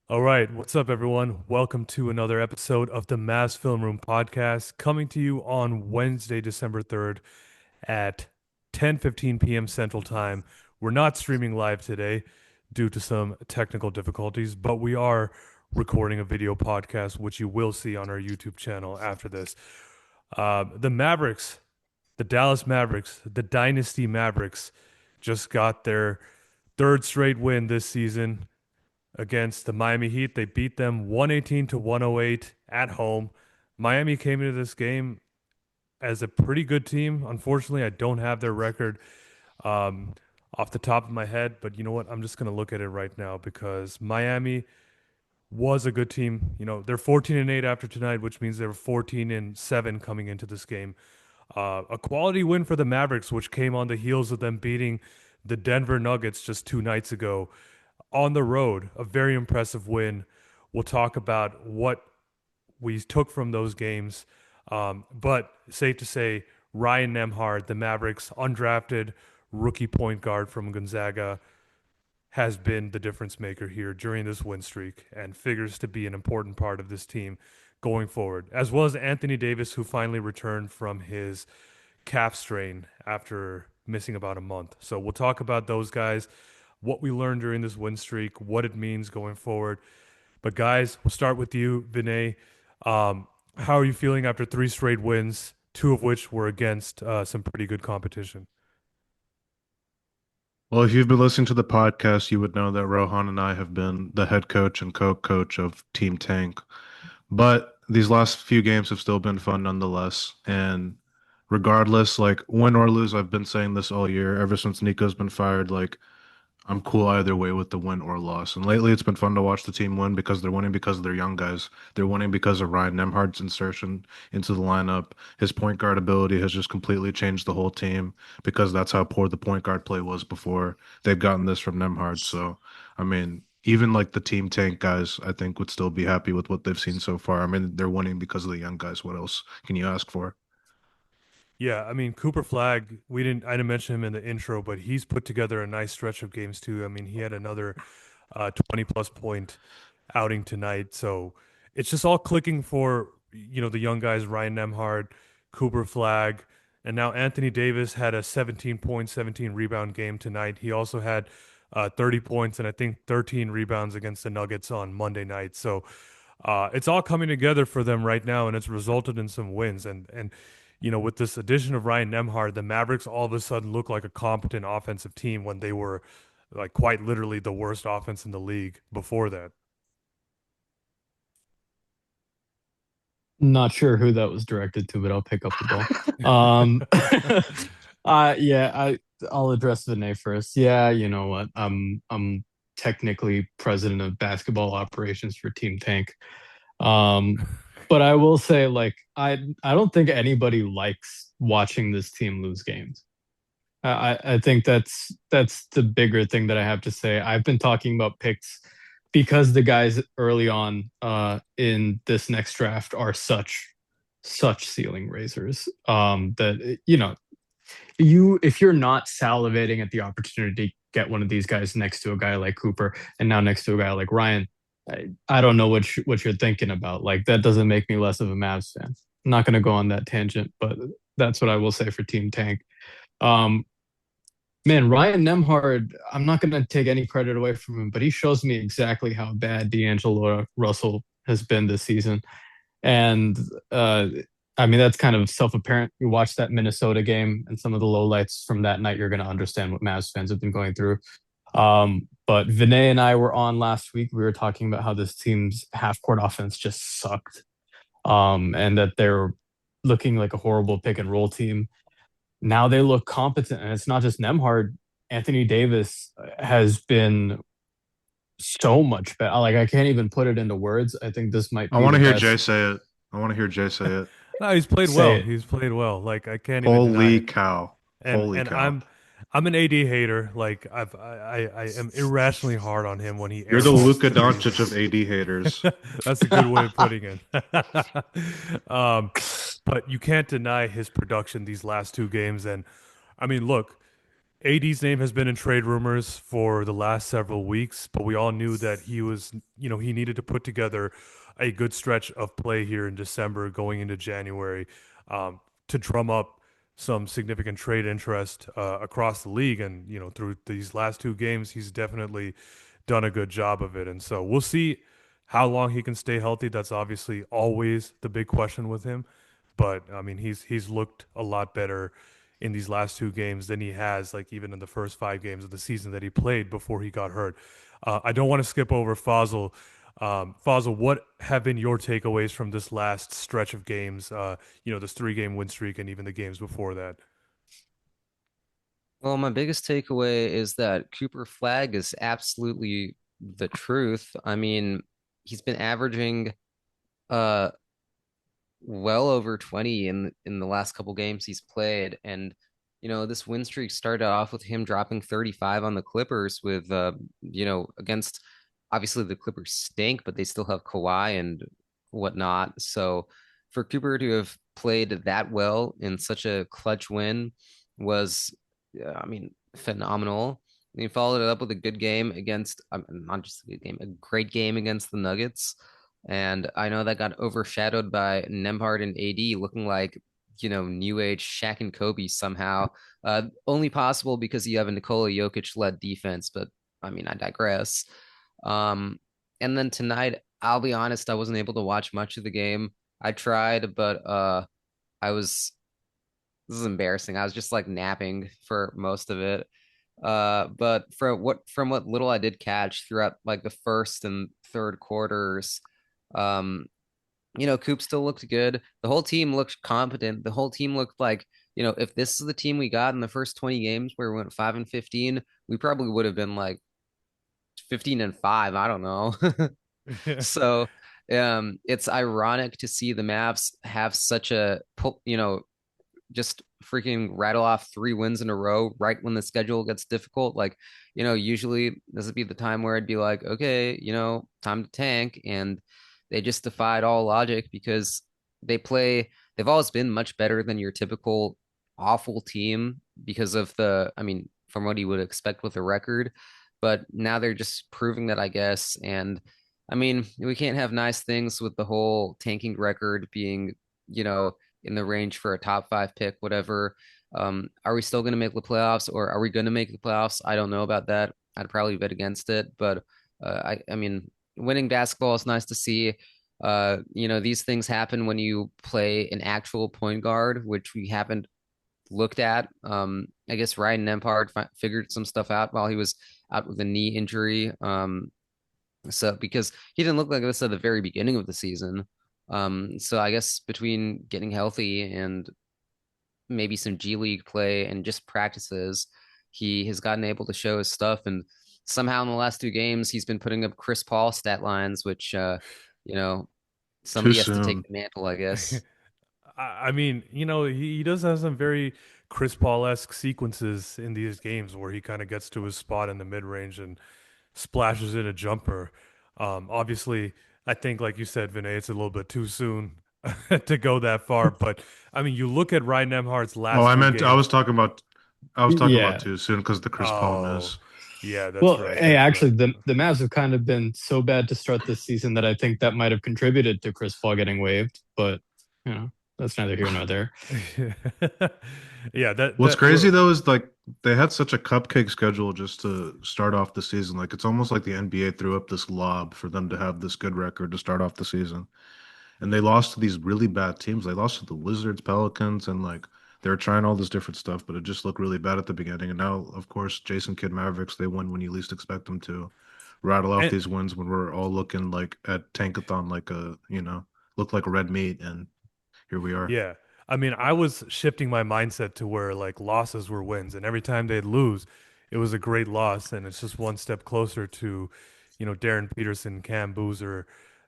All right, what's up, everyone? Welcome to another episode of the Mavs Film Room podcast, coming to you on Wednesday, December 3rd at 10:15 p.m. Central Time. We're not streaming live today due to some technical difficulties, but we are recording a video podcast, which you will see on our YouTube channel after this. The Mavericks, the Dallas Mavericks, the Dynasty Mavericks, just got their third straight win this season against the Miami Heat. They beat them 118 to 108 at home. Miami came into this game as a pretty good team. Unfortunately, I don't have their record um, off the top of my head, but you know what? I'm just going to look at it right now because Miami was a good team. You know, they're 14 and 8 after tonight, which means they were 14 and 7 coming into this game. A quality win for the Mavericks, which came on the heels of them beating the Denver Nuggets just 2 nights ago on the road. A very impressive win. We'll talk about what we took from those games. But safe to say, Ryan Nembhard, the Mavericks undrafted rookie point guard from Gonzaga, has been the difference maker here during this win streak and figures to be an important part of this team going forward, as well as Anthony Davis, who finally returned from his calf strain after missing about a month. So we'll talk about those guys, what we learned during this win streak, what it means going forward. But guys, we'll start with you, Vinay. How are you feeling after three straight wins, two of which were against some pretty good competition? Well, if you've been listening to the podcast, you would know that Rohan and I have been the head coach and co-coach of Team Tank. But these last few games have still been fun nonetheless. And regardless, like win or lose, I've been saying this all year, ever since Nico's been fired, like I'm cool either way with the win or loss. And lately, it's been fun to watch the team win because they're winning because of their young guys. They're winning because of Ryan Nembhard's insertion into the lineup. His point guard ability has just completely changed the whole team because that's how poor the point guard play was before they've gotten this from Nembhard. So, I mean, even like the team tank guys, I think would still be happy with what they've seen so far. I mean, they're winning because of the young guys. What else can you ask for? Yeah, I mean Cooper Flagg, I didn't mention him in the intro, but he's put together a nice stretch of games too. I mean, he had another 20 plus point outing tonight. So it's just all clicking for, the young guys, Ryan Nemhard, Cooper Flagg, and now Anthony Davis had a 17 point, 17 rebound game tonight. He also had 30 points and I think 13 rebounds against the Nuggets on Monday night. So it's all coming together for them right now, and it's resulted in some wins. And with this addition of Ryan Nemhard, the Mavericks all of a sudden look like a competent offensive team when they were like quite literally the worst offense in the league before that. Not sure who that was directed to, but I'll pick up the ball. Yeah, I'll address Vinay first. Yeah, you know what? I'm technically president of basketball operations for Team Tank. Um, but I will say, like, I don't think anybody likes watching this team lose games. I think that's the bigger thing that I have to say. I've been talking about picks because the guys early on in this next draft are such ceiling raisers that you if you're not salivating at the opportunity to get one of these guys next to a guy like Cooper and now next to a guy like Ryan, I don't know what you're thinking about. Like that doesn't make me less of a Mavs fan. I'm not going to go on that tangent, but that's what I will say for Team Tank. Um, Man, Ryan Nemhard, I'm not going to take any credit away from him, but he shows me exactly how bad D'Angelo Russell has been this season. And I mean, that's kind of self-apparent. You watch that Minnesota game and some of the lowlights from that night, you're going to understand what Mavs fans have been going through. But Vinay and I were on last week. We were talking about how this team's half-court offense just sucked, and that they're looking like a horrible pick and roll team. Now they look competent, and it's not just Nemhard. Anthony Davis has been so much better. Like I can't even put it into words. I think this might I be want the to hear Jay best. say it. I want to hear Jay say it. No, he's played Say well. it. He's played well. Like I can't even deny Holy it. cow. And Holy and cow. I'm an AD hater. Like I am irrationally hard on him when he You're the airballs Luka threes. Doncic of AD haters. That's a good way of putting it. um, but you can't deny his production these last two games. And I mean, look. AD's name has been in trade rumors for the last several weeks, but we all knew that he was, he needed to put together a good stretch of play here in December going into January to drum up some significant trade interest across the league. And, through these last two games, he's definitely done a good job of it. And so we'll see how long he can stay healthy. That's obviously always the big question with him. But I mean, he's looked a lot better in these last two games than he has, like even in the first 5 games of the season that he played before he got hurt. I don't want to skip over Fazil. Fazil, what have been your takeaways from this last stretch of games? This 3 game win streak and even the games before that. Well, my biggest takeaway is that Cooper Flagg is absolutely the truth. I mean, he's been averaging uh well over 20 in the last couple games he's played, and this win streak started off with him dropping 35 on the Clippers with against, obviously the Clippers stink, but they still have Kawhi and whatnot. So for Cooper to have played that well in such a clutch win was, I mean, phenomenal. And he followed it up with a good game against, not just a good game, a great game against the Nuggets. And I know that got overshadowed by Nembhard and AD looking like, new age Shaq and Kobe somehow. Only possible because you have a Nikola Jokic led defense, but I mean, I digress. Um, and then tonight, I'll be honest, I wasn't able to watch much of the game. I tried, but I was this is embarrassing. I was just like napping for most of it. But from what little I did catch throughout like the first and third quarters, um, Coop still looked good. The whole team looked competent. The whole team looked like, if this is the team we got in the first 20 games where we went 5-15, we probably would have been like 15-5. I don't know. So it's ironic to see the Mavs have such just freaking rattle off 3 wins in a row right when the schedule gets difficult. Like, usually this would be the time where I'd be like, okay, time to tank. And they just defied all logic because they've always been much better than your typical awful team because of I mean, from what you would expect with a record. But now they're just proving that, I guess. And I mean, we can't have nice things with the whole tanking record being, you know, in the range for a top 5 pick, whatever. Are we still going to make the playoffs, or are we going to make the playoffs? I don't know about that. I'd probably bet against it, but I mean, winning basketball is nice to see. These things happen when you play an actual point guard, which we haven't looked at. I guess Ryan Nembhard figured some stuff out while he was out with a knee injury. So because he didn't look like this at the very beginning of the season. So I guess between getting healthy and maybe some G League play and just practices, he has gotten able to show his stuff. And somehow in the last 2 games, he's been putting up Chris Paul stat lines, which you know, Too somebody has to take soon. the mantle, I guess. I mean, he does have some very Chris Paul-esque sequences in these games where he kind of gets to his spot in the mid-range and splashes in a jumper. Obviously, I think, like you said, Vinay, it's a little bit too soon to go that far. But I mean, you look at Ryan Nemhard's Oh, last two games. I was talking about Yeah. too soon because the Chris Paul Oh, miss. yeah, that's Well, right. hey, That's actually, right. the Mavs have kind of been so bad to start this season that I think that might have contributed to Chris Paul getting waived. But that's neither here nor there. Yeah, that What's that crazy though is like they had such a cupcake schedule just to start off the season. Like it's almost like the NBA threw up this lob for them to have this good record to start off the season. And they lost to these really bad teams. They lost to the Wizards, Pelicans, and like they were trying all this different stuff, but it just looked really bad at the beginning. And now, of course, Jason Kidd Mavericks, they win when you least expect them to. Rattle off and these wins when we're all looking like at Tankathon like look like red meat, and here we are. yeah, I mean, I was shifting my mindset to where like losses were wins, and every time they'd lose, it was a great loss, and it's just one step closer to, Darren Peterson, Cam Boozer,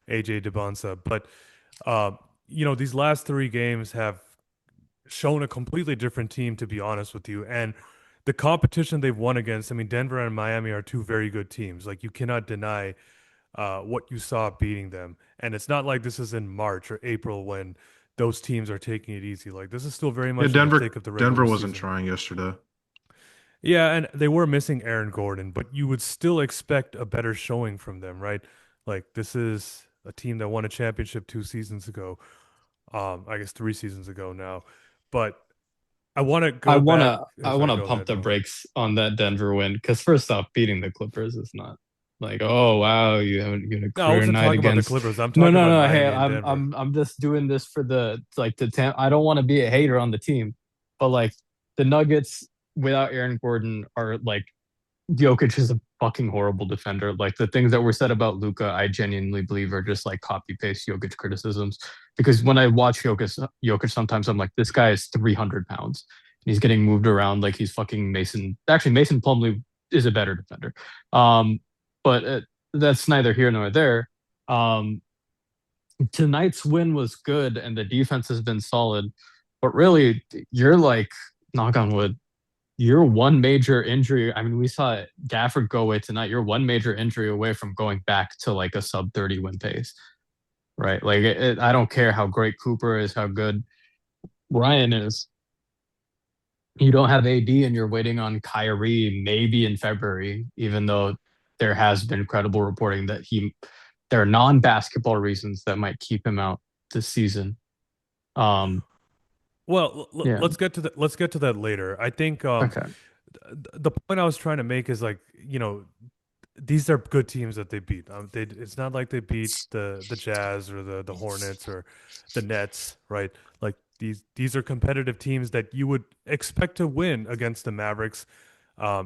AJ DeBonsa. But uh, these last 3 games have shown a completely different team, to be honest with you, and the competition they've won against. I mean, Denver and Miami are two very good teams. Like you cannot deny what you saw beating them. And it's not like this is in March or April when those teams are taking it easy. Like this is still very Yeah, much in the thick Denver of the Denver regular wasn't season. trying yesterday. Yeah, and they were missing Aaron Gordon, but you would still expect a better showing from them, right? Like this is a team that won a championship 2 seasons ago. I guess 3 seasons ago now. But I want to I go back. wanna Oh, I sorry, wanna go pump ahead, the Rohan. brakes on that Denver win because first off, beating the Clippers is not like, oh wow, you haven't given a No, I career wasn't night talking about the against. Clippers. I'm No, talking no, about no. Hey, Miami and I'm Denver. I'm I'm just doing this for the I don't want to be a hater on the team, but like the Nuggets without Aaron Gordon are like Jokic is a fucking horrible defender. Like the things that were said about Luca, I genuinely believe are just like copy paste Jokic criticisms. Because when I watch Jokic, sometimes I'm like, this guy is 300 pounds. He's getting moved around like he's fucking Mason. Actually, Mason Plumlee is a better defender. Um, but that's neither here nor there. Um, Tonight's win was good, and the defense has been solid. But really, you're like, knock on wood, you're one major injury. I mean, we saw Gafford go away tonight. You're one major injury away from going back to like a sub 30 win pace, right? Like, I don't care how great Cooper is, how good Ryan is. You don't have AD and you're waiting on Kyrie maybe in February, even though there has been credible reporting that there are non basketball reasons that might keep him out this season. Um, Well, yeah. let's get to that later. I think Okay. the point I was trying to make is like, these are good teams that they beat. It's not like they beat the Jazz or the Hornets or the Nets, right? Like these are competitive teams that you would expect to win against the Mavericks,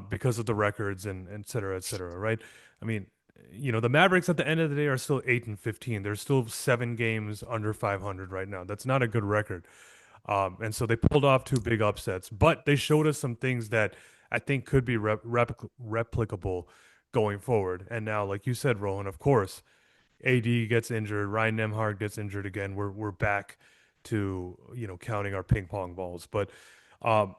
because of the records and et cetera, right? I mean, the Mavericks at the end of the day are still 8-15. They're still 7 games under 500 right now. That's not a good record. And so they pulled off two big upsets, but they showed us some things that I think could be replicable going forward. And now, like you said, Rohan, of course, AD gets injured, Ryan Nembhard gets injured again. We're back to counting our ping pong balls. But um,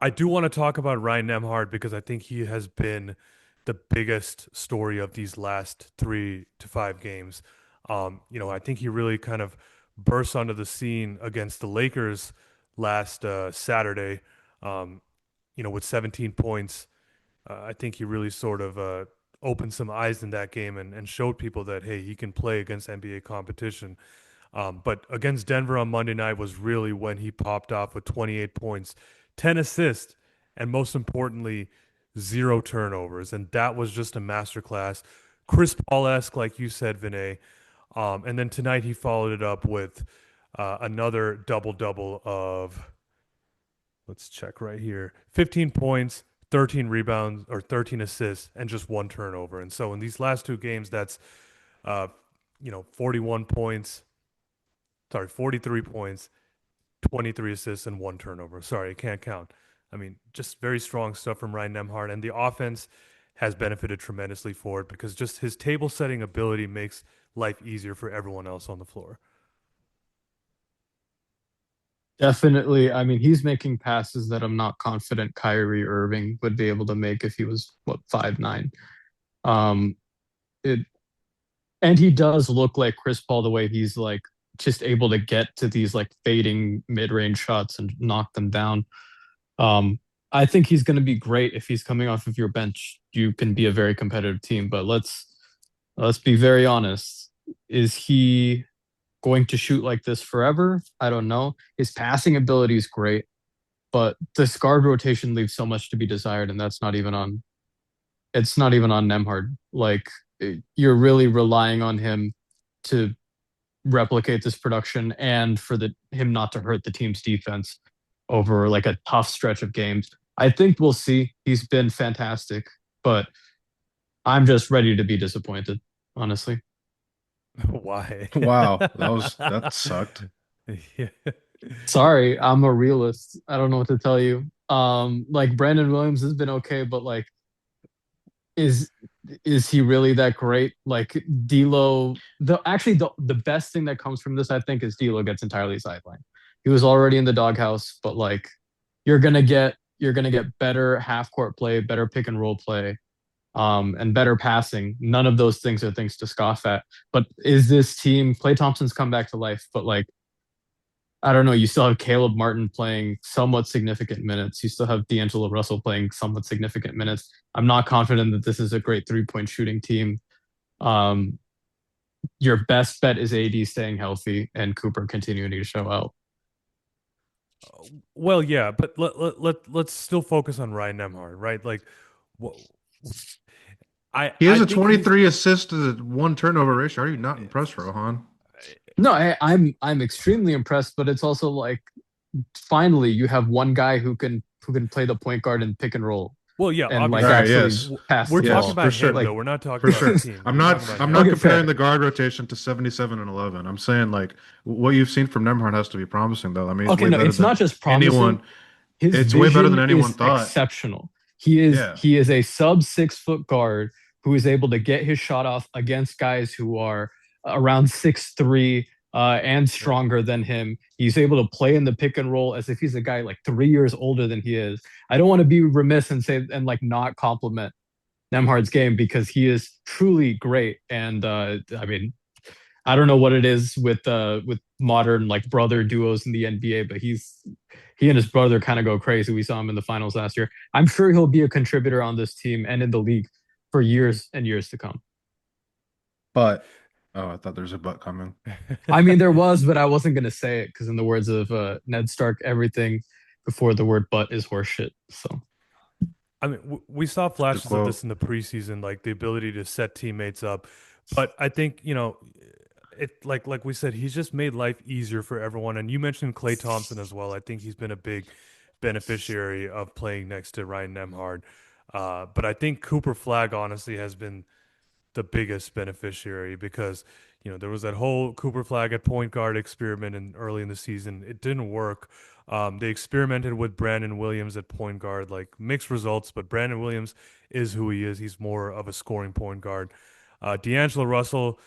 I do want to talk about Ryan Nembhard because I think he has been the biggest story of these last 3 to 5 games. I think he really kind of burst onto the scene against the Lakers last Saturday. Um, with 17 points, I think he really sort of opened some eyes in that game and showed people that hey, he can play against NBA competition. But against Denver on Monday night was really when he popped off with 28 points, 10 assists, and most importantly, 0 turnovers. And that was just a masterclass. Chris Paul-esque, like you said, Vinay. And then tonight he followed it up with another double-double of, let's check right here, 15 points, 13 rebounds, or 13 assists, and just 1 turnover. And so in these last 2 games, that's, uh, 41 points, sorry, 43 points, 23 assists, and 1 turnover. Sorry, I can't count. I mean, just very strong stuff from Ryan Nembhard, and the offense has benefited tremendously for it because just his table setting ability makes life easier for everyone else on the floor. Definitely. I mean, he's making passes that I'm not confident Kyrie Irving would be able to make if he was, what, 5'9". Um, it and he does look like Chris Paul the way he's like just able to get to these like fading mid-range shots and knock them down. Um, I think he's going to be great if he's coming off of your bench. You can be a very competitive team, but let's be very honest. Is he going to shoot like this forever? I don't know. His passing ability is great, but this guard rotation leaves so much to be desired, and it's not even on Nembhard. Like you're really relying on him to replicate this production and for the him not to hurt the team's defense over like a tough stretch of games. I think we'll see. He's been fantastic, but I'm just ready to be disappointed, honestly. Why? Wow, that sucked. Yeah. Sorry, I'm a realist. I don't know what to tell you. Like Brandon Williams has been okay, but like is is he really that great? Like D'Lo, the best thing that comes from this, I think, is D'Lo gets entirely sidelined. He was already in the doghouse, but like you're gonna get better half court play, better pick and roll play, and better passing. None of those things are things to scoff at. But is this team Klay Thompson's come back to life? But like I don't know. You still have Caleb Martin playing somewhat significant minutes. You still have D'Angelo Russell playing somewhat significant minutes. I'm not confident that this is a great 3-point shooting team. Um, your best bet is AD staying healthy and Cooper continuing to show out. Well, yeah, but let's still focus on Ryan Nembhard, right? Like, wh- He I has a think he's 23 assist to 1 turnover ratio. Are you not impressed, Rohan? No, I'm extremely impressed, but it's also like finally you have one guy who can play the point guard and pick and roll well, yeah, and like All obviously right, actually yes. pass we're the talking Yes, ball. for about sure. him Like though. We're not talking For about the sure. team. I'm We're not talking about I'm him. not okay, comparing fair. the guard rotation to 77 and 11. I'm saying like what you've seen from Nembhard has to be promising though. I mean, he's Okay, way no, better it's than not just promising. anyone. His It's way better than vision anyone is thought. exceptional. Yeah. He is a sub 6 foot guard who is able to get his shot off against guys who are around 6'3" and Yeah. stronger than him. He's able to play in the pick and roll as if he's a guy like 3 years older than he is. I don't want to be remiss and say and like not compliment Nemhard's game because he is truly great. And I mean, I don't know what it is with modern like brother duos in the NBA, but he and his brother kind of go crazy. We saw him in the finals last year. I'm sure he'll be a contributor on this team and in the league for years and years to come. But oh, I thought there was a but coming. I mean, there was, but I wasn't gonna say it because in the words of Ned Stark, everything before the word "but" is horseshit. So I mean, we saw Such a flashes of quote. this in the preseason, like the ability to set teammates up. But I think, it like we said, he's just made life easier for everyone. And you mentioned Klay Thompson as well. I think he's been a big beneficiary of playing next to Ryan Nembhard. But I think Cooper Flagg honestly has been the biggest beneficiary because there was that whole Cooper Flag at point guard experiment early in the season. It didn't work. They experimented with Brandon Williams at point guard, like mixed results, but Brandon Williams is who he is. He's more of a scoring point guard. D'Angelo Russell,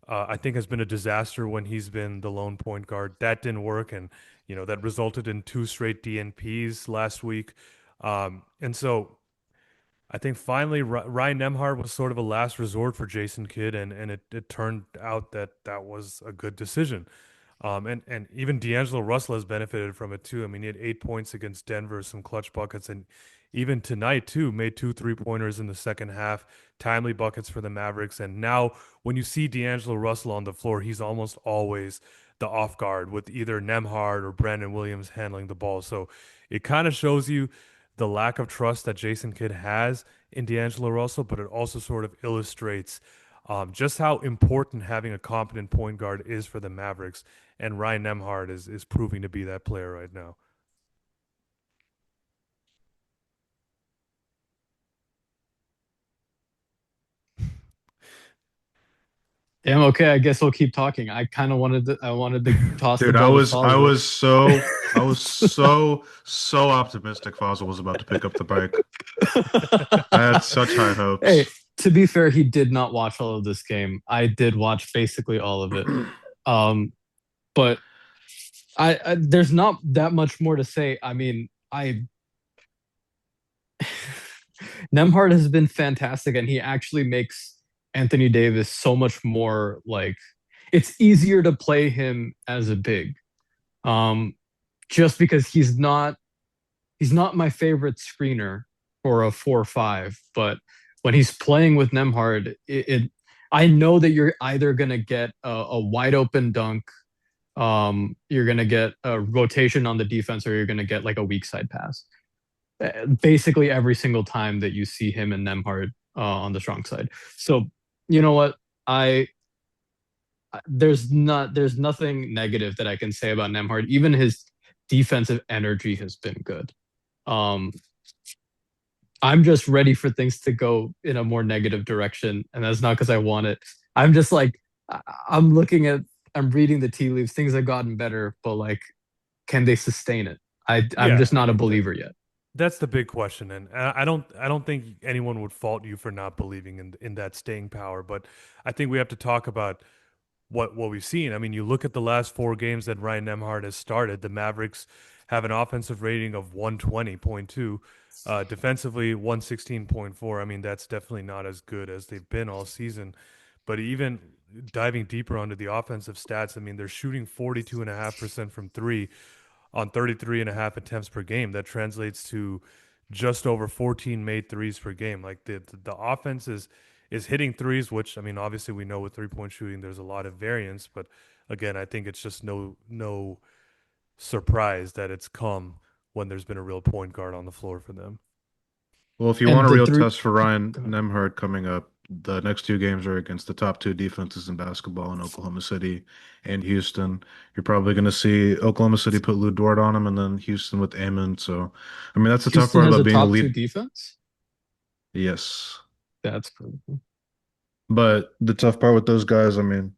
I think, has been a disaster when he's been the lone point guard. That didn't work, and that resulted in 2 straight DNPs last week. And so I think finally Ryan Nembhard was sort of a last resort for Jason Kidd, and it turned out that that was a good decision. And even D'Angelo Russell has benefited from it too. I mean, he had 8 points against Denver, some clutch buckets, and even tonight too, made 2 3-pointers in the second half, timely buckets for the Mavericks. And now, when you see D'Angelo Russell on the floor, he's almost always the off guard with either Nembhard or Brandon Williams handling the ball. So it kind of shows you the lack of trust that Jason Kidd has in D'Angelo Russell, but it also sort of illustrates just how important having a competent point guard is for the Mavericks. And Ryan Nembhard is proving to be that player right now. damn, okay, I guess I'll keep talking. I wanted to toss the Dude, ball to I Fazio. was so optimistic Fossil was about to pick up the bike. I had such high Hey, hopes. to be fair, he did not watch all of this game. I did watch basically all of it. But I there's not that much more to say. I mean, I Nemhard has been fantastic, and he actually makes Anthony Davis so much more like it's easier to play him as a big. Um, just because he's not my favorite screener for a 4-5, but when he's playing with Nemhard, I know that you're either gonna get a wide open dunk, you're gonna get a rotation on the defense, or you're gonna get like a weak side pass. Basically every single time that you see him and Nemhard on the strong side. So you know what? I there's nothing negative that I can say about Nemhard. Even his defensive energy has been good. Um, I'm just ready for things to go in a more negative direction, and that's not because I want it. I'm just like I'm looking at I'm reading the tea leaves. Things have gotten better, but like, can they sustain it? I'm Yeah, just I not a mean believer yet. that's the big question, and I don't think anyone would fault you for not believing in that staying power. But I think we have to talk about what we've seen. I mean, you look at the last 4 games that Ryan Nembhard has started. The Mavericks have an offensive rating of 120.2, defensively 116.4. I mean, that's definitely not as good as they've been all season. But even diving deeper onto the offensive stats, I mean, they're shooting 42.5% from three on 33.5 attempts per game. That translates to just over 14 made threes per game. Like the offense is hitting threes, which I mean, obviously we know with 3-point shooting there's a lot of variance, but again, I think it's just no surprise that it's come when there's been a real point guard on the floor for them. Well, if you want And a the real three. test for Ryan Go ahead. Nembhard coming up, the next two games are against the top two defenses in basketball in Oklahoma City and Houston. You're probably going to see Oklahoma City put Lou Dort on him and then Houston with Amon. So, I mean, that's the tough Houston part has about a being top two elite. defense. Yes. That's pretty cool. But the tough part with those guys, I mean,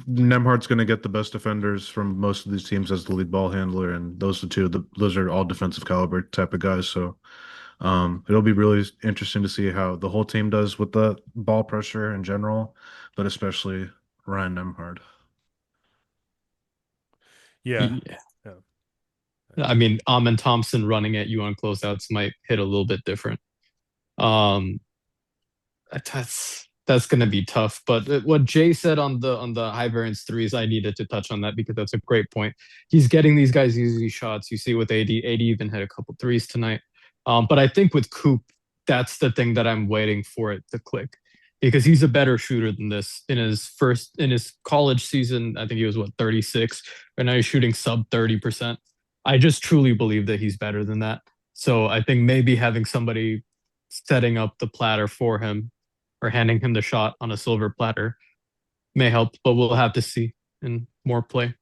Nemhard's going to get the best defenders from most of these teams as the lead ball handler, and those are all defensive caliber type of guys. So, it'll be really interesting to see how the whole team does with the ball pressure in general, but especially Ryan Nembhard. Yeah. Yeah. Yeah. I mean, Amin Thompson running at you on closeouts might hit a little bit different. Um, that's going to be tough. But what Jay said on the high variance threes, I needed to touch on that because that's a great point. He's getting these guys easy shots. You see with AD, AD even hit a couple threes tonight. But I think with Coop, that's the thing that I'm waiting for it to click because he's a better shooter than this. In his college season, I think he was what 36. Right now he's shooting sub 30%. I just truly believe that he's better than that. So I think maybe having somebody setting up the platter for him or handing him the shot on a silver platter may help, but we'll have to see in more play.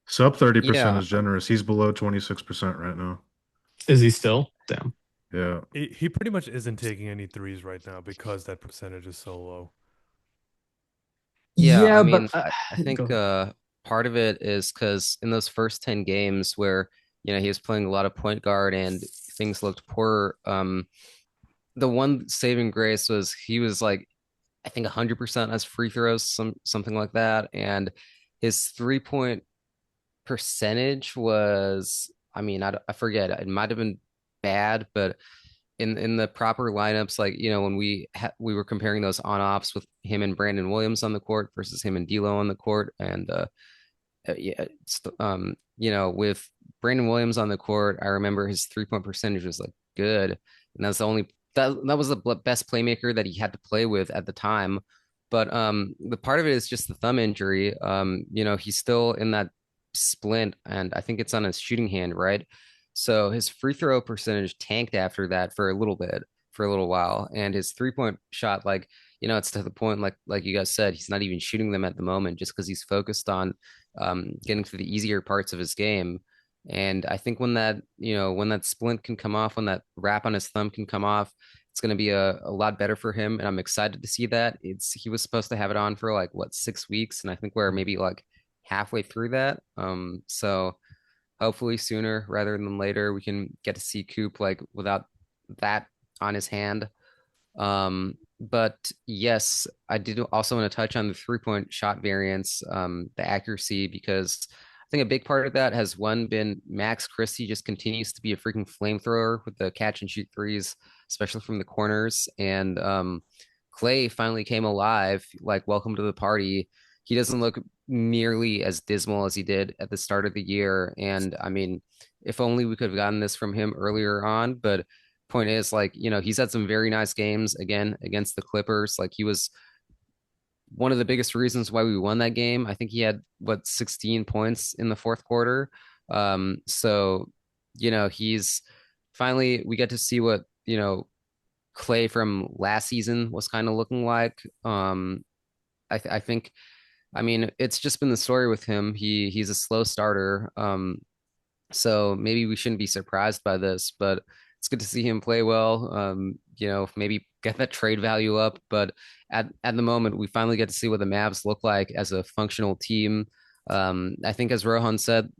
Sub 30% Yeah, is generous. He's below 26% right now. Is he still? Damn. Yeah. He pretty much isn't taking any threes right now because that percentage is so low. yeah. I Yeah, but mean, I think go. part of it is because in those first 10 games where, he was playing a lot of point guard and things looked poor, the one saving grace was he was like, I think 100% as free throws, something like that. And his 3-point percentage was, I mean, I forget, it might have been bad, but in the proper lineups, like when we were comparing those on offs with him and Brandon Williams on the court versus him and D'Lo on the court, and yeah, with Brandon Williams on the court, I remember his 3-point percentage was like good, and that's the only that was the best playmaker that he had to play with at the time. But the part of it is just the thumb injury. He's still in that splint, and I think it's on his shooting hand, right? So his free throw percentage tanked after that for a little bit, for a little while, and his 3-point shot, like it's to the point, like you guys said, he's not even shooting them at the moment, just because he's focused on getting to the easier parts of his game. And I think when that splint can come off, when that wrap on his thumb can come off, it's going to be a lot better for him. And I'm excited to see that. He was supposed to have it on for like what 6 weeks, and I think we're maybe like halfway through that. So hopefully sooner rather than later, we can get to see Coop like without that on his hand. But yes, I did also want to touch on the 3-point shot variance, the accuracy, because I think a big part of that has been Max Christie just continues to be a freaking flamethrower with the catch and shoot threes, especially from the corners. And Clay finally came alive, like welcome to the party. He doesn't look nearly as dismal as he did at the start of the year. And I mean, if only we could have gotten this from him earlier on, but point is, like, he's had some very nice games again against the Clippers. Like, he was one of the biggest reasons why we won that game. I think he had 16 points in the fourth quarter. So he's finally, we get to see what Clay from last season was kind of looking like. I think, I mean, it's just been the story with him. He's a slow starter. So maybe we shouldn't be surprised by this, but it's good to see him play well. Maybe get that trade value up. But at the moment, we finally get to see what the Mavs look like as a functional team. I think, as Rohan said,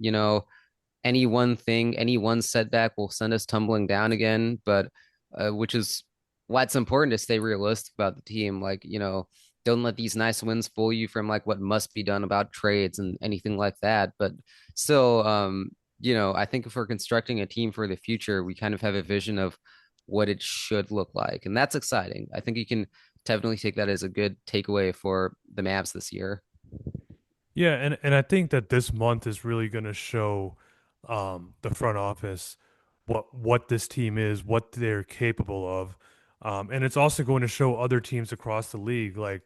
any one thing, any one setback will send us tumbling down again. But which is why it's important to stay realistic about the team. Like, don't let these nice wins fool you from like what must be done about trades and anything like that. But still, I think if we're constructing a team for the future, we kind of have a vision of what it should look like. And that's exciting. I think you can definitely take that as a good takeaway for the Mavs this year. Yeah, and I think that this month is really going to show the front office what this team is, what they're capable of, and it's also going to show other teams across the league like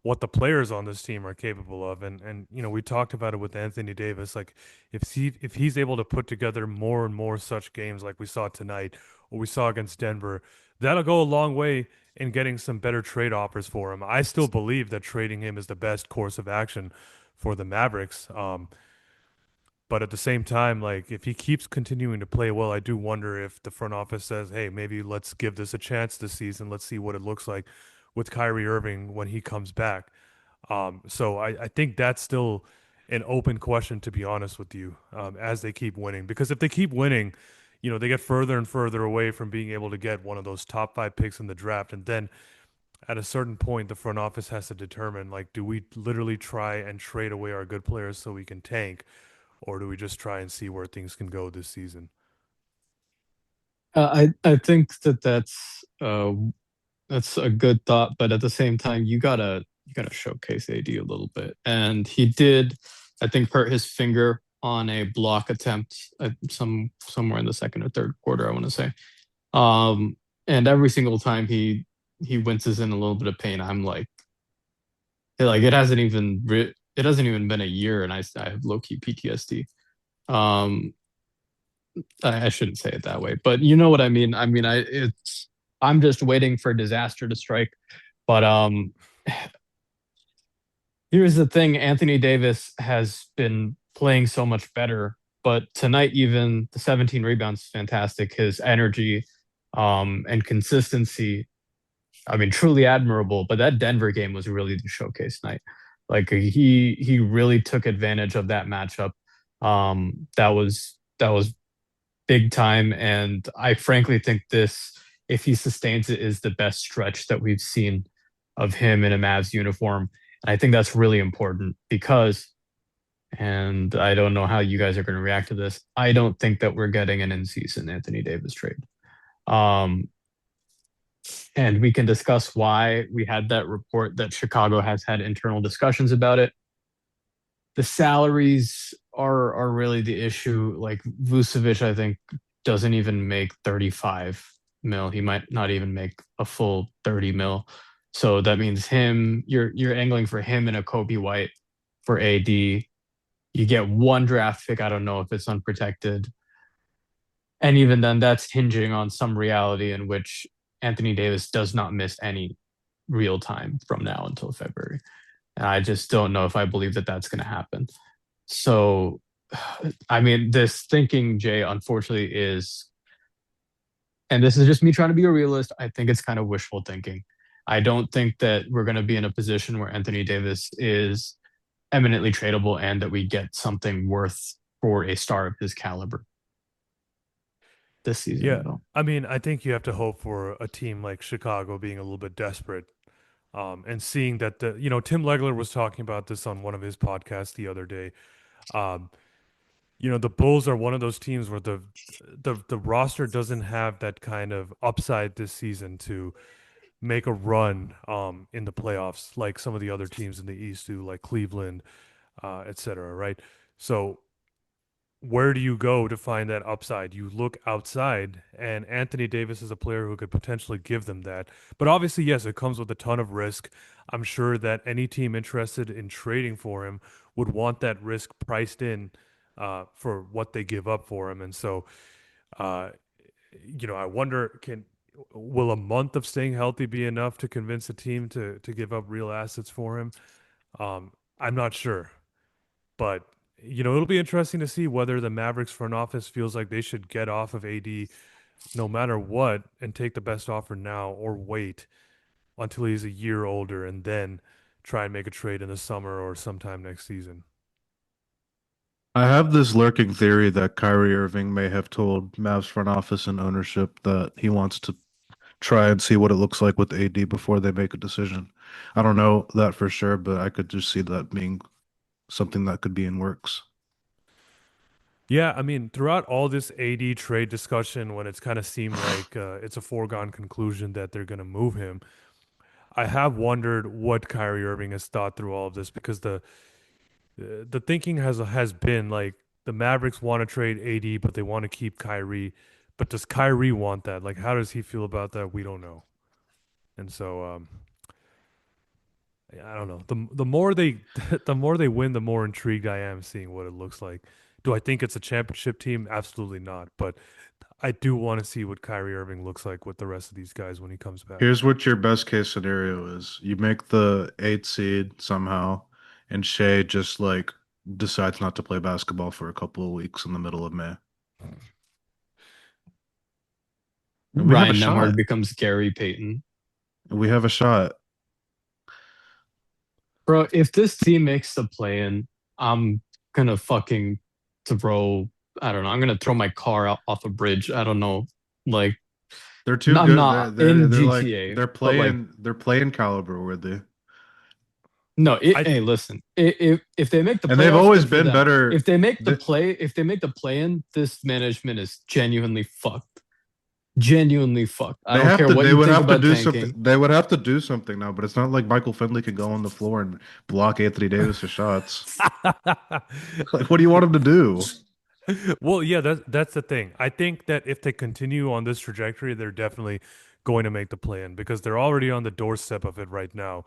what the players on this team are capable of. And we talked about it with Anthony Davis. Like if he's able to put together more and more such games like we saw tonight or we saw against Denver, that'll go a long way in getting some better trade offers for him. I still believe that trading him is the best course of action for the Mavericks. But at the same time, like if he keeps continuing to play well, I do wonder if the front office says, "Hey, maybe let's give this a chance this season. Let's see what it looks like with Kyrie Irving when he comes back." So I think that's still an open question, to be honest with you, as they keep winning. Because if they keep winning, they get further and further away from being able to get one of those top 5 picks in the draft. And then at a certain point, the front office has to determine, like, do we literally try and trade away our good players so we can tank, or do we just try and see where things can go this season? I think that's a good thought, but at the same time, you gotta showcase AD a little bit, and he did, I think, hurt his finger on a block attempt at somewhere in the second or third quarter, I want to say. And every single time he winces in a little bit of pain, I'm like it hasn't even been a year, and I have low key PTSD. Um, I shouldn't say it that way, but you know what I mean. I mean, I'm just waiting for disaster to strike. But here's the thing: Anthony Davis has been playing so much better, but tonight even the 17 rebounds, fantastic. His energy, and consistency, I mean, truly admirable. But that Denver game was really the showcase night. Like he really took advantage of that matchup. That was big time. And I frankly think this, if he sustains it, is the best stretch that we've seen of him in a Mavs uniform. And I think that's really important because, and I don't know how you guys are going to react to this, I don't think that we're getting an in-season Anthony Davis trade. Um, and we can discuss why we had that report that Chicago has had internal discussions about it. The salaries are really the issue. Like Vucevic, I think, doesn't even make 35 mil. He might not even make a full 30 mil. So that means you're angling for him and a Kobe White for AD. You get one draft pick. I don't know if it's unprotected. And even then, that's hinging on some reality in which Anthony Davis does not miss any real time from now until February. And I just don't know if I believe that that's going to happen. So, I mean, this thinking, Jay, unfortunately is, and this is just me trying to be a realist, I think it's kind of wishful thinking. I don't think that we're going to be in a position where Anthony Davis is eminently tradable and that we get something worth for a star of his caliber this season Yeah, at all. I mean, I think you have to hope for a team like Chicago being a little bit desperate, and seeing that Tim Legler was talking about this on one of his podcasts the other day. Um, the Bulls are one of those teams where the roster doesn't have that kind of upside this season to make a run in the playoffs like some of the other teams in the East do, like Cleveland, et cetera, right? So where do you go to find that upside? You look outside, and Anthony Davis is a player who could potentially give them that. But obviously, yes, it comes with a ton of risk. I'm sure that any team interested in trading for him would want that risk priced in for what they give up for him. And so, uh, I wonder, will a month of staying healthy be enough to convince a team to give up real assets for him? I'm not sure. But it'll be interesting to see whether the Mavericks front office feels like they should get off of AD no matter what and take the best offer now, or wait until he's a year older and then try and make a trade in the summer or sometime next season. I have this lurking theory that Kyrie Irving may have told Mavs front office and ownership that he wants to try and see what it looks like with AD before they make a decision. I don't know that for sure, but I could just see that being something that could be in works. Yeah, I mean, throughout all this AD trade discussion, when it's kind of seemed like it's a foregone conclusion that they're going to move him, I have wondered what Kyrie Irving has thought through all of this because the thinking has been like the Mavericks want to trade AD, but they want to keep Kyrie. But does Kyrie want that? Like, how does he feel about that? We don't know. And so, I don't know. The more they the more they win, the more intrigued I am seeing what it looks like. Do I think it's a championship team? Absolutely not. But I do want to see what Kyrie Irving looks like with the rest of these guys when he comes back. Here's what your best case scenario is. You make the 8th seed somehow, and Shea just like decides not to play basketball for a couple of weeks in the middle of May. And we have a Ryan Nembhard shot. becomes Gary Payton. We have a shot. Bro, if this team makes the play-in, I'm gonna fucking throw. I don't know. I'm gonna throw my car out off a bridge. I don't know. Like, They're too I'm good. not They're in they're like GTA, they're but like, playing caliber worthy. no. I Hey, listen. If they make the And they've playoffs, always good for been them. better. If they make The- the play-in, this management is genuinely fucked. Genuinely fucked. I They don't have care to. what They you would think have to about do tanking. something. They would have to do something now. But it's not like Michael Finley can go on the floor and block Anthony Davis's shots. Like, what do you want him to do? Well, yeah, that's the thing. I think that if they continue on this trajectory, they're definitely going to make the play-in because they're already on the doorstep of it right now.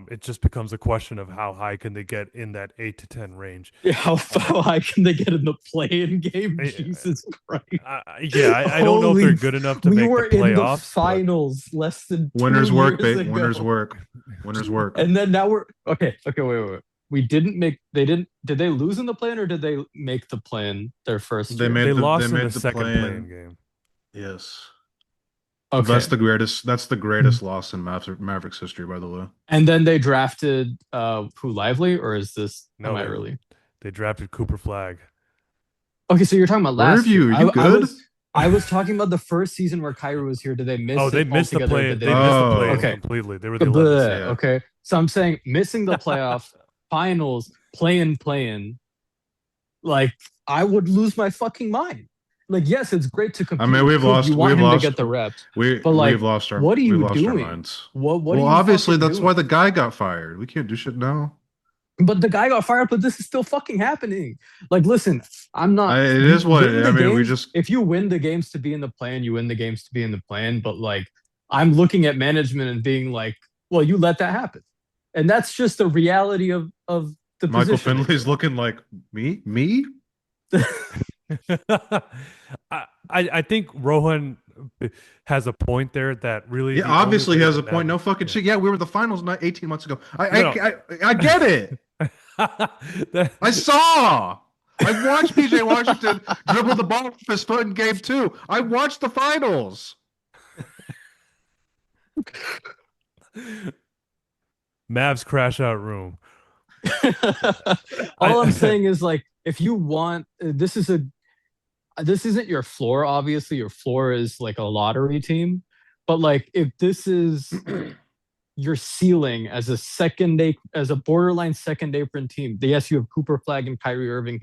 It just becomes a question of how high can they get in that 8 to 10 range. Yeah, how high can they get in the play-in game? I- Jesus Christ. I don't know if they're Holy good enough to we make were the in the playoffs. finals less than Winners 2 work, years babe. ago. Winners work. Winners work. And then now we're okay. Wait. We didn't make. They didn't. Did they lose in the play-in or did they make the play-in their first They year? made They the lost they in made the the second play-in. play-in game. Yes. Okay. That's the greatest. That's the greatest loss in Mavericks history, by the way. And then they drafted who Lively or is this? No, Am I they- early? They drafted Cooper Flagg. Okay, so you're talking about Where last have you? year. Are you good? I was talking about the first season where Kyrie was here. Did they miss? Oh, they it missed the altogether? play. Did They missed the Oh. play Okay. completely. They were the Bleh, 11th seed. Yeah. okay, so I'm saying missing the playoffs, finals, play-in. Like I would lose my fucking mind. Like yes, it's great to compete. I mean, we've Cool, lost. You want We've him lost. to get the reps, We but like, we've lost our. what are you we've lost our doing? minds. What Well, are you obviously fucking that's doing? why the guy got fired. We can't do shit now. But the guy got fired, but this is still fucking happening. Like, listen, I'm not. It you is what win it is. the I mean, we games- just. If you win the games to be in the plan, you win the games to be in the plan. But like, I'm looking at management and being like, well, you let that happen, and that's just the reality of the Michael position. Finley's looking like me. I think Rohan has a point there that really Yeah, the only obviously he way has the a point. No Mavericks- fucking yeah. shit. Yeah, we were the finals not 18 months ago. No. I get it. I saw. I watched PJ Washington dribble the ball off his foot in game 2. I watched the finals. Mavs crash out room. All I'm saying is like, if you want, this isn't your floor. Obviously, your floor is like a lottery team. But like, if this is your ceiling as a borderline second apron team, yes, you have Cooper Flagg and Kyrie Irving,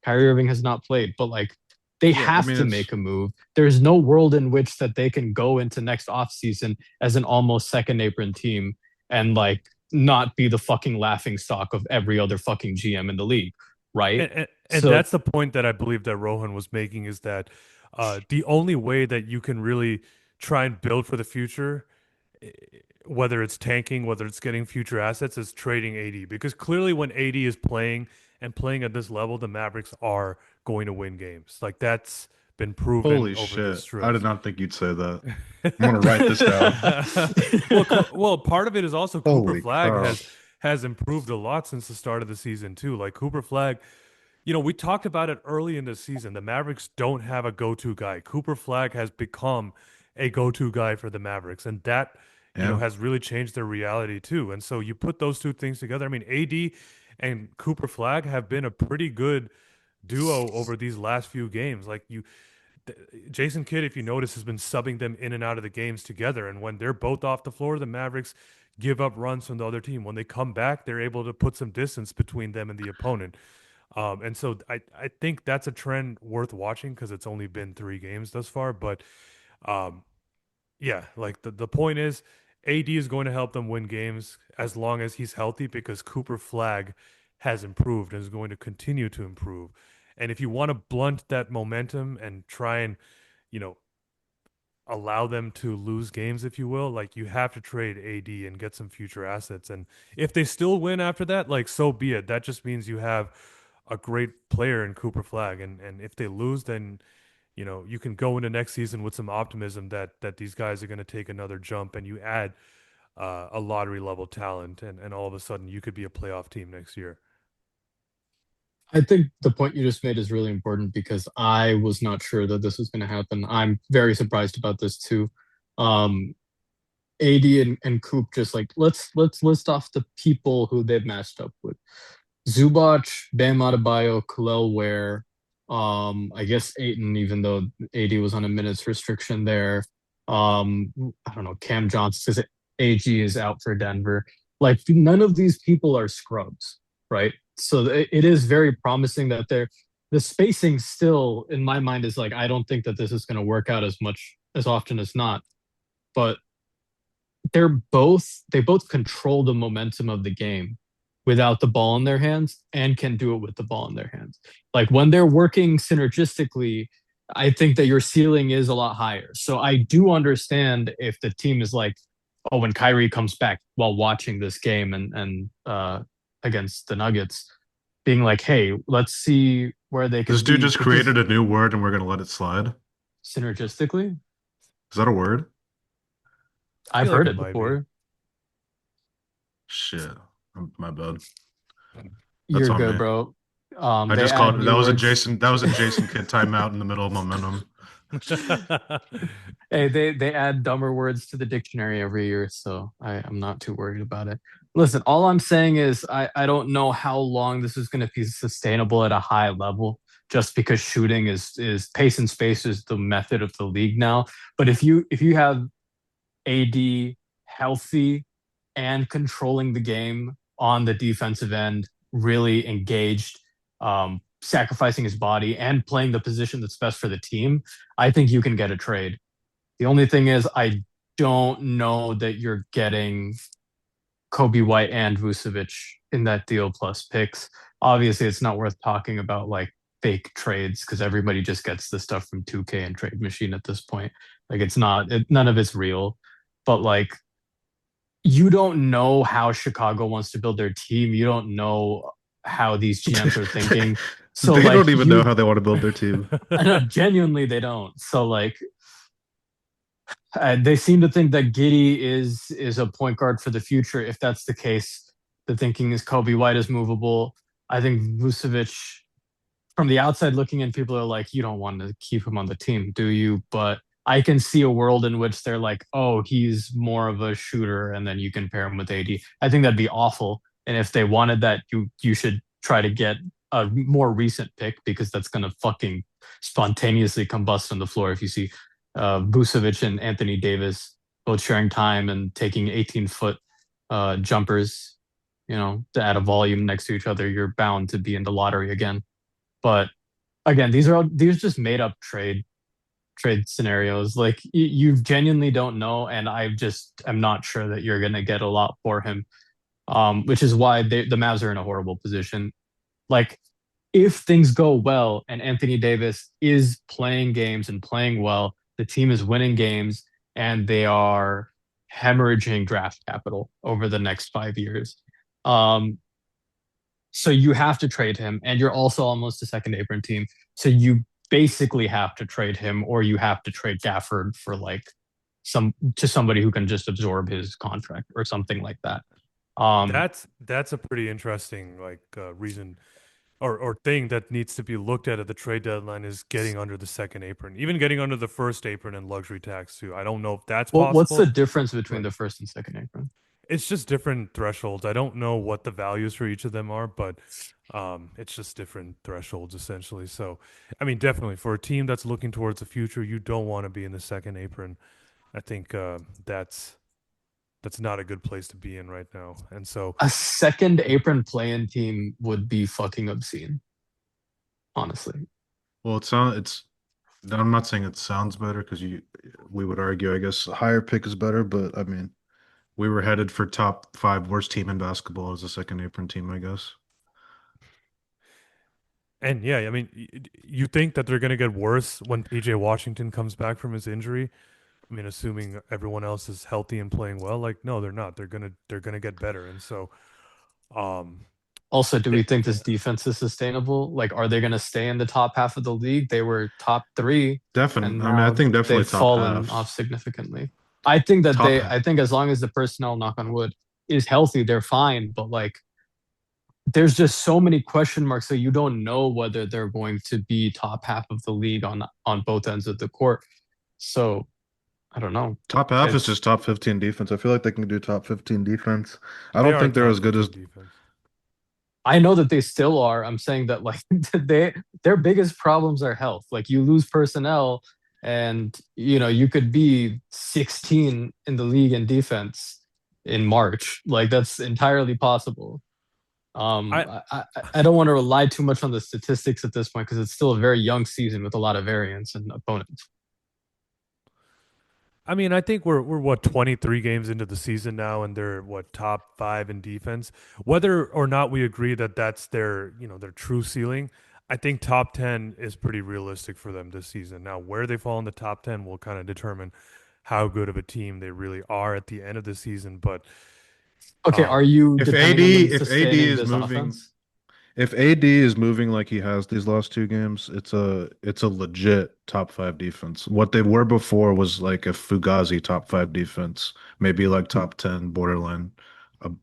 Kyrie Irving has not played, but like they Yeah, I have mean, to it's- make a move. There's no world in which that they can go into next offseason as an almost second apron team and like not be the fucking laughing stock of every other fucking GM in the league, right? And So- that's the point that I believe that Rohan was making is that the only way that you can really try and build for the future, whether it's tanking, whether it's getting future assets, is trading AD. Because clearly when AD is playing and playing at this level, the Mavericks are going to win games. Like that's been proven Holy over shit. this stretch. I did not think you'd say that. I'm going to write this down. well, part of it is also Cooper Holy Flagg cow. has improved a lot since the start of the season too. Like Cooper Flagg, we talked about it early in the season. The Mavericks don't have a go-to guy. Cooper Flagg has become a go-to guy for the Mavericks, and that Yeah. has really changed their reality too. And so you put those two things together. I mean, AD and Cooper Flagg have been a pretty good duo over these last few games. Like Jason Kidd, if you notice, has been subbing them in and out of the games together. And when they're both off the floor, the Mavericks give up runs from the other team. When they come back, they're able to put some distance between them and the opponent. And so I think that's a trend worth watching because it's only been 3 games thus far. But yeah, like the point is AD is going to help them win games as long as he's healthy because Cooper Flagg has improved and is going to continue to improve. And if you want to blunt that momentum and try and, you know, allow them to lose games, if you will, like you have to trade AD and get some future assets. And if they still win after that, like so be it. That just means you have a great player in Cooper Flagg. And if they lose, then you can go into next season with some optimism that these guys are going to take another jump, and you add a lottery level talent, and all of a sudden you could be a playoff team next year. I think the point you just made is really important because I was not sure that this was going to happen. I'm very surprised about this too. Um, AD and Coop just like let's list off the people who they've matched up with. Zubac, Bam Adebayo, Kel'el Ware, I guess Aiton, even though AD was on a minutes restriction there. I don't know, Cam Johnson because AG is out for Denver. Like none of these people are scrubs, right? So it is very promising that the spacing still in my mind is like I don't think that this is going to work out as much as often as not, but they both control the momentum of the game without the ball in their hands and can do it with the ball in their hands. Like when they're working synergistically, I think that your ceiling is a lot higher. So I do understand if the team is like, oh, when Kyrie comes back while watching this game and against the Nuggets, being like, hey, let's see where they can This dude be just created a new word and we're gonna let it slide. synergistically. Is that a word? I've Feel like heard it it might before. Shit. My bad. That's You're on good, me. bro. I They just add called new words. That was a Jason Kidd timeout in the middle of momentum. be. Hey, they add dumber words to the dictionary every year, so I'm not too worried about it. Listen, all I'm saying is I don't know how long this is going to be sustainable at a high level, just because shooting is pace and space is the method of the league now. But if you have AD healthy and controlling the game on the defensive end, really engaged, sacrificing his body and playing the position that's best for the team, I think you can get a trade. The only thing is, I don't know that you're getting Kobe White and Vucevic in that deal plus picks. Obviously, it's not worth talking about like fake trades because everybody just gets the stuff from 2K and Trade Machine at this point. Like it's not, none of it's real. But like, you don't know how Chicago wants to build their team. You don't know how these GMs are thinking. So They like, don't even know how they want to build their team. I know genuinely they don't. So like, they seem to think that Giddy is a point guard for the future. If that's the case, the thinking is Kobe White is movable. I think Vucevic, from the outside looking in, people are like, you don't want to keep him on the team, do you? But I can see a world in which they're like, oh, he's more of a shooter, and then you can pair him with AD. I think that'd be awful. And if they wanted that, you should try to get a more recent pick because that's gonna fucking spontaneously combust on the floor if you see Vucevic and Anthony Davis both sharing time and taking 18-foot jumpers, to add a volume next to each other, you're bound to be in the lottery again. But again, these are just made up trade scenarios. Like you genuinely don't know, and I just am not sure that you're gonna get a lot for him. Which is why the Mavs are in a horrible position. Like if things go well and Anthony Davis is playing games and playing well, the team is winning games and they are hemorrhaging draft capital over the next 5 years. Um, so you have to trade him, and you're also almost a second apron team. So you basically have to trade him, or you have to trade Gafford for like somebody who can just absorb his contract or something like that. Um, That's a pretty interesting like reason or thing that needs to be looked at the trade deadline is getting under the second apron, even getting under the first apron and luxury tax too. I don't know if that's what's the possible, difference between but the first and second apron? it's just different thresholds. I don't know what the values for each of them are, but it's just different thresholds essentially. So, I mean, definitely for a team that's looking towards the future, you don't want to be in the second apron. I think that's not a good place to be in right now. And so, A second apron play-in team would be fucking obscene, honestly. Well, it's I'm not saying it sounds better because we would argue, I guess, a higher pick is better, but I mean, we were headed for top 5 worst team in basketball as a second apron team, I guess. And yeah, I mean, you think that they're going to get worse when PJ Washington comes back from his injury? I mean, assuming everyone else is healthy and playing well, like no, they're not. They're gonna get better. And so, um, Also, do we they, think this defense is sustainable? Like, are they going to stay in the top half of the league? They were top three, and Definitely. I mean, I now think definitely they've top fallen off half. significantly. I think that Top I think as long as the personnel, knock on wood, is healthy, they're fine. But like, there's just so many question marks that you don't know whether they're going to be top half of the league on both ends of the court. So I don't know. top half is It's just top 15 defense. I feel like they can do top 15 defense. I they don't are think they're top as good as 15 defense. I know that they still are. I'm saying that like their biggest problems are health. Like you lose personnel and you could be 16 in the league in defense in March. Like that's entirely possible. I I don't want to rely too much on the statistics at this point because it's still a very young season with a lot of variance and opponents. I mean, I think we're what 23 games into the season now, and they're what top 5 in defense. Whether or not we agree that that's their true ceiling, I think top 10 is pretty realistic for them this season. Now, where they fall in the top 10 will kind of determine how good of a team they really are at the end of the season. But Okay, are you if depending on AD them if AD sustaining is this moving offense? if AD is moving like he has these last 2 games, it's a legit top 5 defense. What they were before was like a Fugazi top 5 defense, maybe like top 10 borderline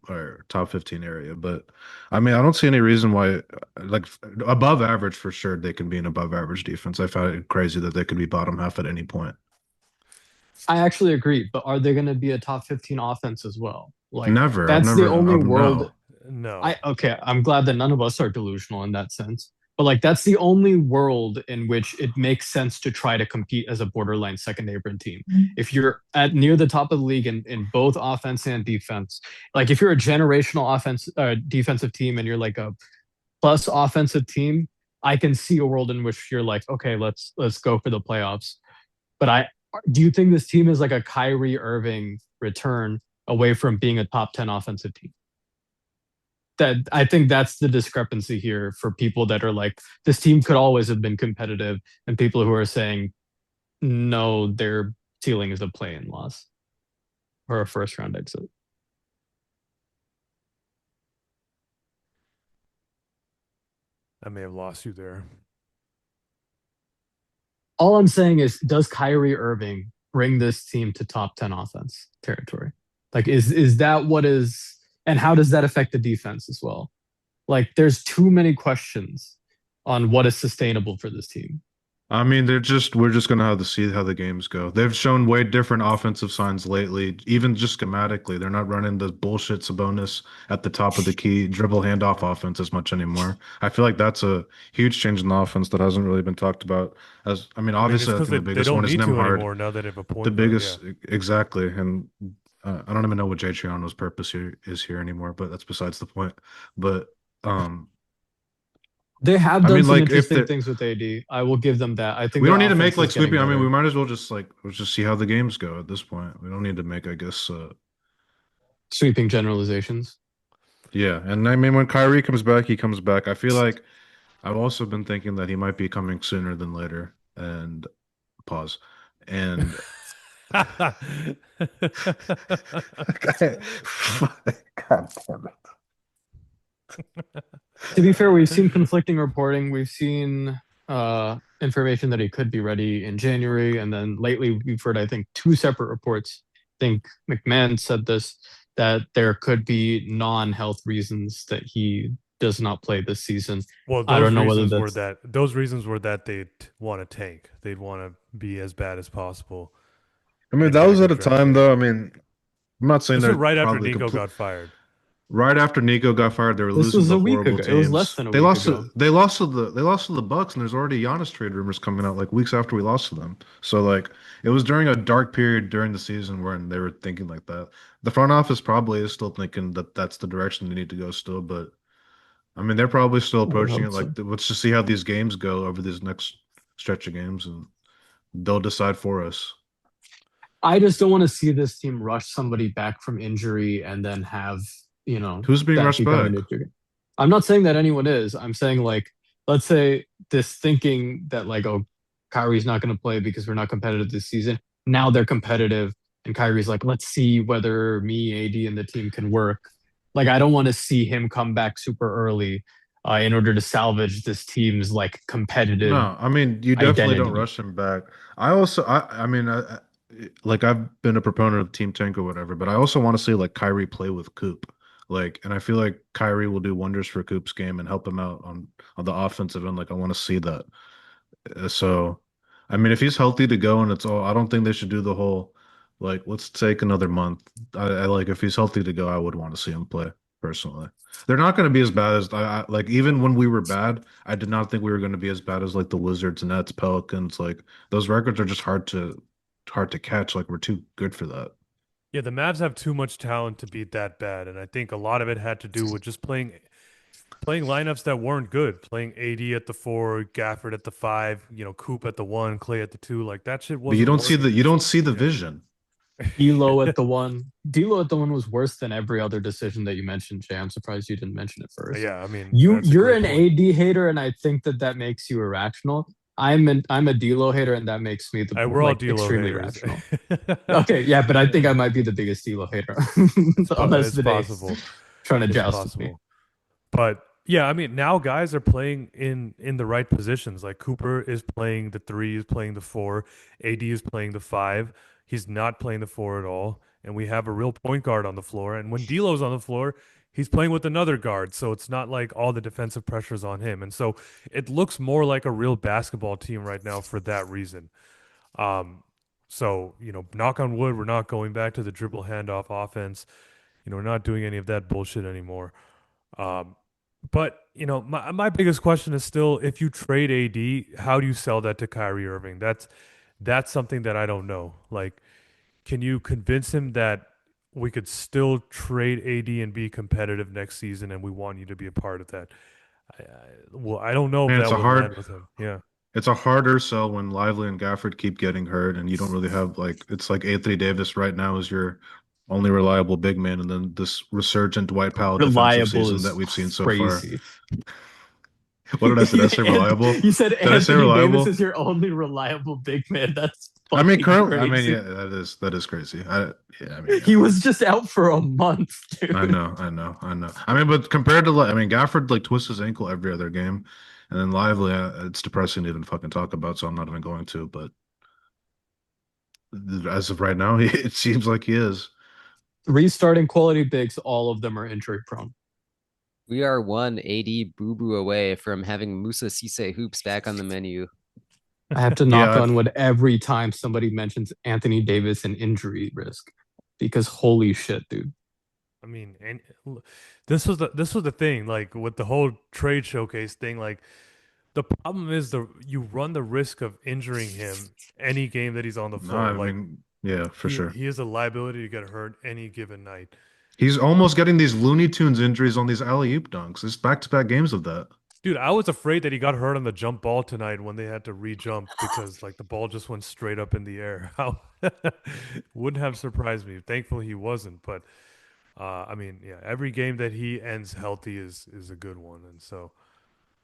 or top 15 area. But I mean, I don't see any reason why like above average for sure they can be an above average defense. I found it crazy that they could be bottom half at any point. I actually agree, but are they going to be a top 15 offense as well? Like Never. I've that's the never only world no. no, I'm glad that none of us are delusional in that sense. But like that's the only world in which it makes sense to try to compete as a borderline second apron team. If you're at near the top of the league in both offense and defense, like if you're a generational offense defensive team and you're like a plus offensive team, I can see a world in which you're like, okay, let's go for the playoffs. But I do you think this team is like a Kyrie Irving return away from being a top 10 offensive team? That I think that's the discrepancy here for people that are like, this team could always have been competitive, and people who are saying, no, their ceiling is a play-in loss or a first round exit. I may have lost you there. All I'm saying is, does Kyrie Irving bring this team to top 10 offense territory? Like, is that what is, and how does that affect the defense as well? Like, there's too many questions on what is sustainable for this team. I mean, we're just gonna have to see how the games go. They've shown way different offensive signs lately, even just schematically. They're not running the bullshit Sabonis at the top of the key dribble handoff offense as much anymore. I feel like that's a huge change in the offense that hasn't really been talked about. As I mean, I mean, it's obviously, I because think the they biggest don't one is need to Nembhard. anymore now that they have a The point guard. Yeah. biggest, exactly, and I don't even know what Jay Triano's purpose here is here anymore, but that's besides the point. But um, They have I done mean, some like if interesting the things with AD. I will give them that. I think we their don't need to make offense like is getting sweeping. I mean, we better. might as well just like let's just see how the games go at this point. We don't need to make, I guess, Sweeping generalizations. yeah. And I mean, when Kyrie comes back, he comes back. I feel like I've also been thinking that he might be coming sooner than later. And pause. And God damn it. To be fair, we've seen conflicting reporting. We've seen information that he could be ready in January, and then lately we've heard, I think, two separate reports. I think McMahon said this that there could be non-health reasons that he does not play this season. Well, I don't know whether that's those reasons were that they'd want to tank. They'd want to be as bad as possible I mean, and that get a was at good a draft time pick. though. I mean, I'm not saying This was they're right after probably Nico complete. got fired. Right after Nico got fired, they were this losing was to a week horrible ago. It was less teams. than a They week lost ago. to the Bucks, and there's already Giannis trade rumors coming out like weeks after we lost to them. So like it was during a dark period during the season when they were thinking like that. The front office probably is still thinking that that's the direction they need to go still, but I mean they're probably still I would approaching it hope like so. let's just see how these games go over this next stretch of games, and they'll decide for us. I just don't want to see this team rush somebody back from injury and then have, Who's being that rushed become back? an issue. I'm not saying that anyone is. I'm saying like, let's say this thinking that like, oh, Kyrie's not going to play because we're not competitive this season. Now they're competitive, and Kyrie's like, let's see whether me, AD, and the team can work. Like, I don't want to see him come back super early in order to salvage this team's like competitive No, I mean you definitely don't identity. rush him back. I also, I mean, like I've been a proponent of Team Tank or whatever, but I also want to see like Kyrie play with Coop, like, and I feel like Kyrie will do wonders for Coop's game and help him out on the offensive end. Like I want to see that. So, I mean, if he's healthy to go and it's all, I don't think they should do the whole like let's take another month. I like if he's healthy to go, I would want to see him play personally. They're not going to be as bad as like even when we were bad, I did not think we were going to be as bad as like the Wizards, Nets, Pelicans. Like those records are just hard to catch. Like we're too good for that. Yeah, the Mavs have too much talent to be that bad, and I think a lot of it had to do with just playing lineups that weren't good. Playing AD at the four, Gafford at the five, Coop at the one, Clay at the two. Like that shit But you wasn't don't see working. the you don't see the Yeah. vision. D'Lo at the one. D'Lo at the one was worse than every other decision that you mentioned, Jay. I'm surprised you didn't mention it first. Yeah, I mean, You that's a you're great an point. AD hater, and I think that makes you irrational. I'm a D'Lo hater, and that makes me the We're all like D'Lo extremely haters. rational. Okay, yeah, but I think I might be the biggest D'Lo hater, unless It's Vinay's possible. trying to It's joust with me. possible. But yeah, I mean, now guys are playing in the right positions. Like Cooper is playing the three, is playing the four, AD is playing the five. He's not playing the four at all, and we have a real point guard on the floor. And when D'Lo's on the floor, he's playing with another guard, so it's not like all the defensive pressure's on him. And so it looks more like a real basketball team right now for that reason. Um, so knock on wood, we're not going back to the dribble handoff offense. We're not doing any of that bullshit anymore. Um, but my biggest question is still, if you trade AD, how do you sell that to Kyrie Irving? That's something that I don't know. Like, can you convince him that we could still trade AD and be competitive next season, and we want you to be a part of that? Well, I don't know if Man, that would land with him. Yeah. it's a harder sell when Lively and Gafford keep getting hurt, and you don't really have like it's like Anthony Davis right now is your only reliable big man, and then this resurgent Dwight Powell defensive Reliable season that is we've seen so far. crazy. What did I say? Did I say reliable? You said Did I say Anthony Davis is reliable? your only reliable big man. That's I mean, fucking currently, I mean, crazy. yeah, that is crazy. Yeah, I mean, yeah. He was just out for a month, I dude. know, I know, I know. I mean, but compared to like, I mean, Gafford like twists his ankle every other game, and then Lively, it's depressing to even fucking talk about, so I'm not even going to. But as of right now, it seems like he is. Restarting quality bigs, all of them are injury prone. We are one AD boo boo away from having Musa Cisse hoops back on the menu. I have to knock Yeah, on wood every time somebody mentions Anthony Davis and injury risk because holy shit, dude. I mean, and this was the thing, like with the whole trade showcase thing. Like the problem is you run the risk of injuring him any game that he's on the no, floor. I Like mean, yeah, for he sure. he is a liability to get hurt any given night. He's almost getting these Looney Tunes injuries on these alley-oop dunks. There's back-to-back games of that. Dude, I was afraid that he got hurt on the jump ball tonight when they had to re-jump because like the ball just went straight up in the air. How wouldn't have surprised me. Thankfully he wasn't, but I mean, yeah, every game that he ends healthy is a good one, and so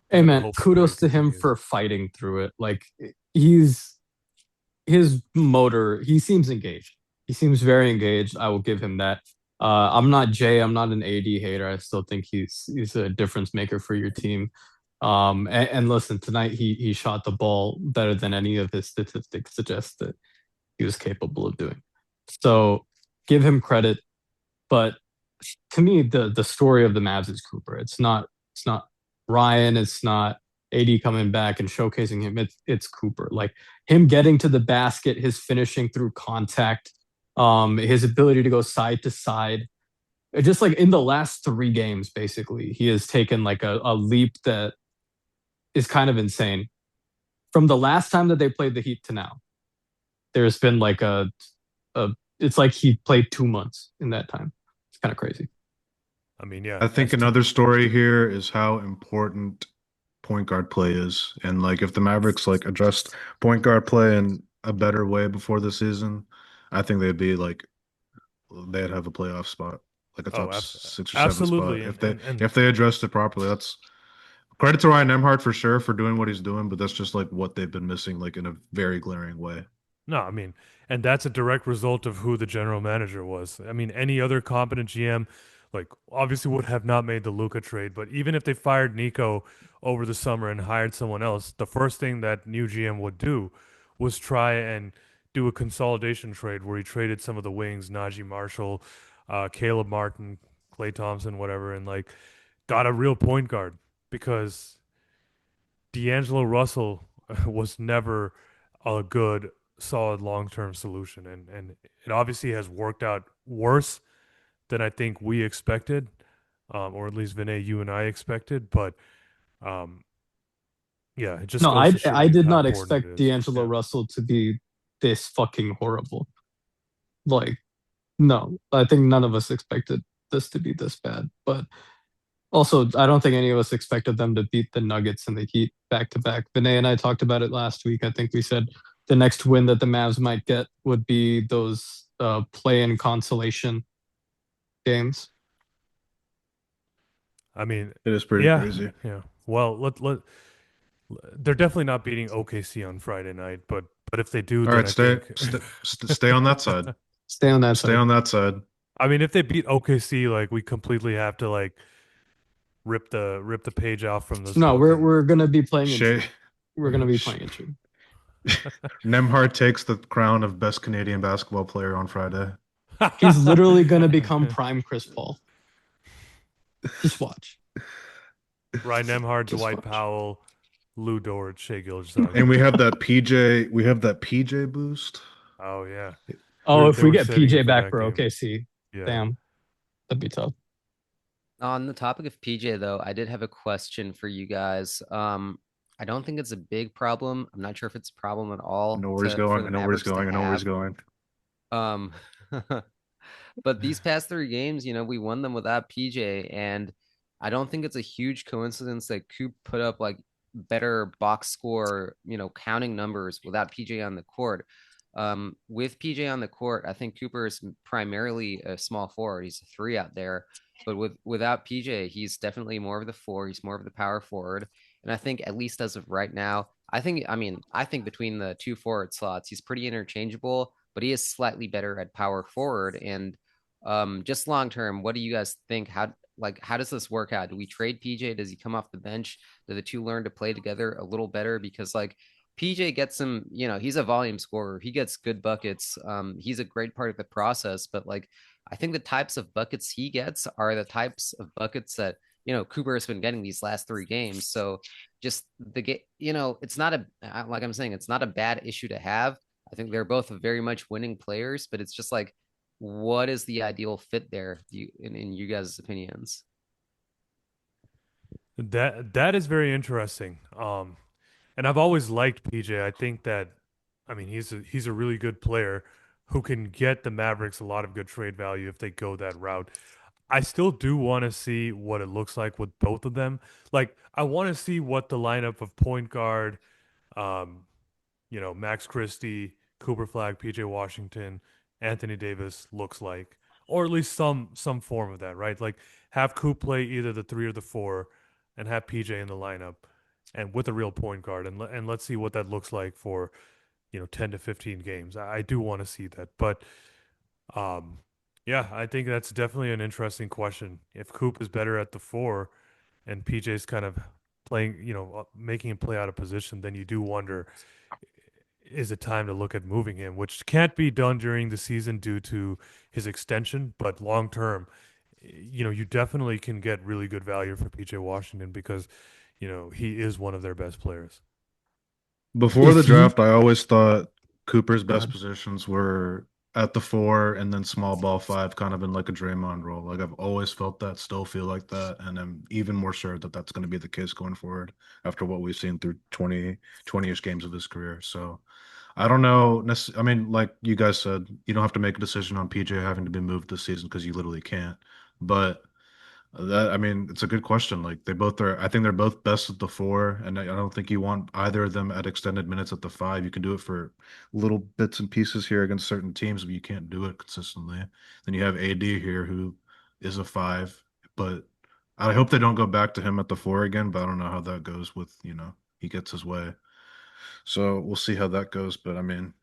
Hey man, hopefully that kudos to him continues. for fighting through it. Like he's his motor, he seems engaged. He seems very engaged. I will give him that. I'm not Jay. I'm not an AD hater. I still think he's a difference maker for your team. And listen, tonight he shot the ball better than any of his statistics suggest that he was capable of doing. So give him credit. But to me, the story of the Mavs is Cooper. It's not Ryan. It's not AD coming back and showcasing him. It's Cooper. Like him getting to the basket, his finishing through contact, his ability to go side to side. Just like in the last three games, basically, he has taken like a leap that is kind of insane. From the last time that they played the Heat to now, there's been like a it's like he played 2 months in that time. It's kind of crazy. I mean, yeah, I think another story here is how important point guard play is. And like if the Mavericks like addressed point guard play in a better way before the season, I think they'd have a playoff spot, like a Oh, top 6 or 7 spot absolutely. if And, they and and if they addressed it properly. That's credit to Ryan Nembhard for sure for doing what he's doing, but that's just like what they've been missing, like in a very glaring way. no, I mean, and that's a direct result of who the general manager was. I mean, any other competent GM, like obviously would have not made the Luka trade, but even if they fired Nico over the summer and hired someone else, the first thing that new GM would do was try and do a consolidation trade where he traded some of the wings, Najee Marshall, Caleb Martin, Clay Thompson, whatever, and like got a real point guard because D'Angelo Russell was never a good, solid long term solution, and it obviously has worked out worse than I think we expected, or at least Vinay, you and I expected. But um, yeah, it just No, goes I to show I you did how not important expect it is. D'Angelo Yeah. Russell to be this fucking horrible. Like, no, I think none of us expected this to be this bad. But also, I don't think any of us expected them to beat the Nuggets and the Heat back to back. Vinay and I talked about it last week. I think we said the next win that the Mavs might get would be those play-in consolation games. I mean, It is pretty yeah, crazy. yeah. Well, they're definitely not beating OKC on Friday night, but if they do, All then right, I think. stay on that side. Stay on that Stay side. on that side. I mean, if they beat OKC, like we completely have to like rip the page off from this No, book and we're gonna be playing in Shay true. We're gonna be playing in true. Nembhard takes the crown of best Canadian basketball player on Friday. He's literally gonna become prime Chris Paul. Just watch. Ryan Nembhard, Just Dwight watch. Powell, Lou Dort, Shea And Gilgeous-Alexander. we have that PJ boost. Oh yeah, Oh, if they we were get saving PJ it for back that for game. OKC, Yeah. damn, that'd be tough. On the topic of PJ though, I did have a question for you guys. I don't think it's a big problem. I'm not sure if it's a problem at I all know where he's to for going. the I know where he's Mavericks to going. I know where he's have. going. Um, but these past three games, we won them without PJ, and I don't think it's a huge coincidence that Coop put up like better box score, counting numbers without PJ on the court. With PJ on the court, I think Cooper is primarily a small forward. He's a three out there, but without PJ, he's definitely more of the four. He's more of the power forward, and I think at least as of right now, I think between the two forward slots, he's pretty interchangeable, but he is slightly better at power forward. And just long term, what do you guys think? How does this work out? Do we trade PJ? Does he come off the bench? Do the two learn to play together a little better? Because like PJ gets some, he's a volume scorer. He gets good buckets. He's a great part of the process, but like I think the types of buckets he gets are the types of buckets that Cooper has been getting these last three games. So just the game, it's not like I'm saying, it's not a bad issue to have. I think they're both very much winning players, but it's just like, what is the ideal fit there, in you guys' opinions? That is very interesting. And I've always liked PJ. I think that, I mean, he's a really good player who can get the Mavericks a lot of good trade value if they go that route. I still do want to see what it looks like with both of them. Like, I want to see what the lineup of point guard, um, Max Christie, Cooper Flagg, PJ Washington, Anthony Davis looks like, or at least some form of that, right? Like have Coop play either the three or the four, and have PJ in the lineup, and with a real point guard, and let's see what that looks like for 10 to 15 games. I do want to see that, but um, yeah, I think that's definitely an interesting question. If Coop is better at the four, and PJ's kind of playing, making him play out of position, then you do wonder, is it time to look at moving him, which can't be done during the season due to his extension, but long term, you definitely can get really good value for PJ Washington because, he is one of their best players. Before the If you draft, I always thought Cooper's best God, positions were at the four and then small ball five, kind of in like a Draymond role. Like I've always felt that, still feel like that, and I'm even more sure that that's going to be the case going forward after what we've seen through 20-ish games of his career. So I don't know. I mean, like you guys said, you don't have to make a decision on PJ having to be moved this season because you literally can't. But I mean, it's a good question. Like they both are. I think they're both best at the four, and I don't think you want either of them at extended minutes at the five. You can do it for little bits and pieces here against certain teams, but you can't do it consistently. Then you have AD here, who is a five, but I hope they don't go back to him at the four again. But I don't know how that goes with he gets his way. So we'll see how that goes. But I mean,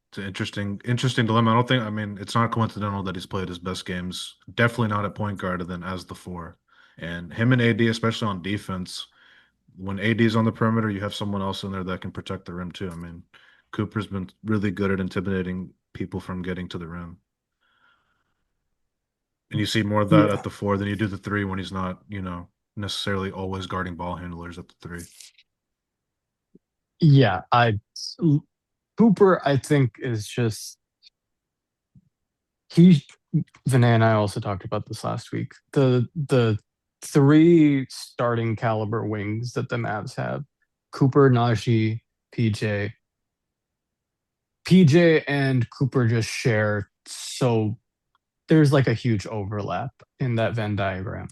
it's an interesting dilemma. I don't think, I mean, it's not coincidental that he's played his best games, definitely not at point guard, and then as the four. And him and AD, especially on defense, when AD is on the perimeter, you have someone else in there that can protect the rim too. I mean, Cooper's been really good at intimidating people from getting to the rim. And you see more of that Yeah. at the four than you do the three when he's not, necessarily always guarding ball handlers at the three. Yeah, Cooper, I think, is just he. Vinay and I also talked about this last week. The three starting caliber wings that the Mavs have: Cooper, Najee, PJ. PJ and Cooper just share, so there's like a huge overlap in that Venn diagram.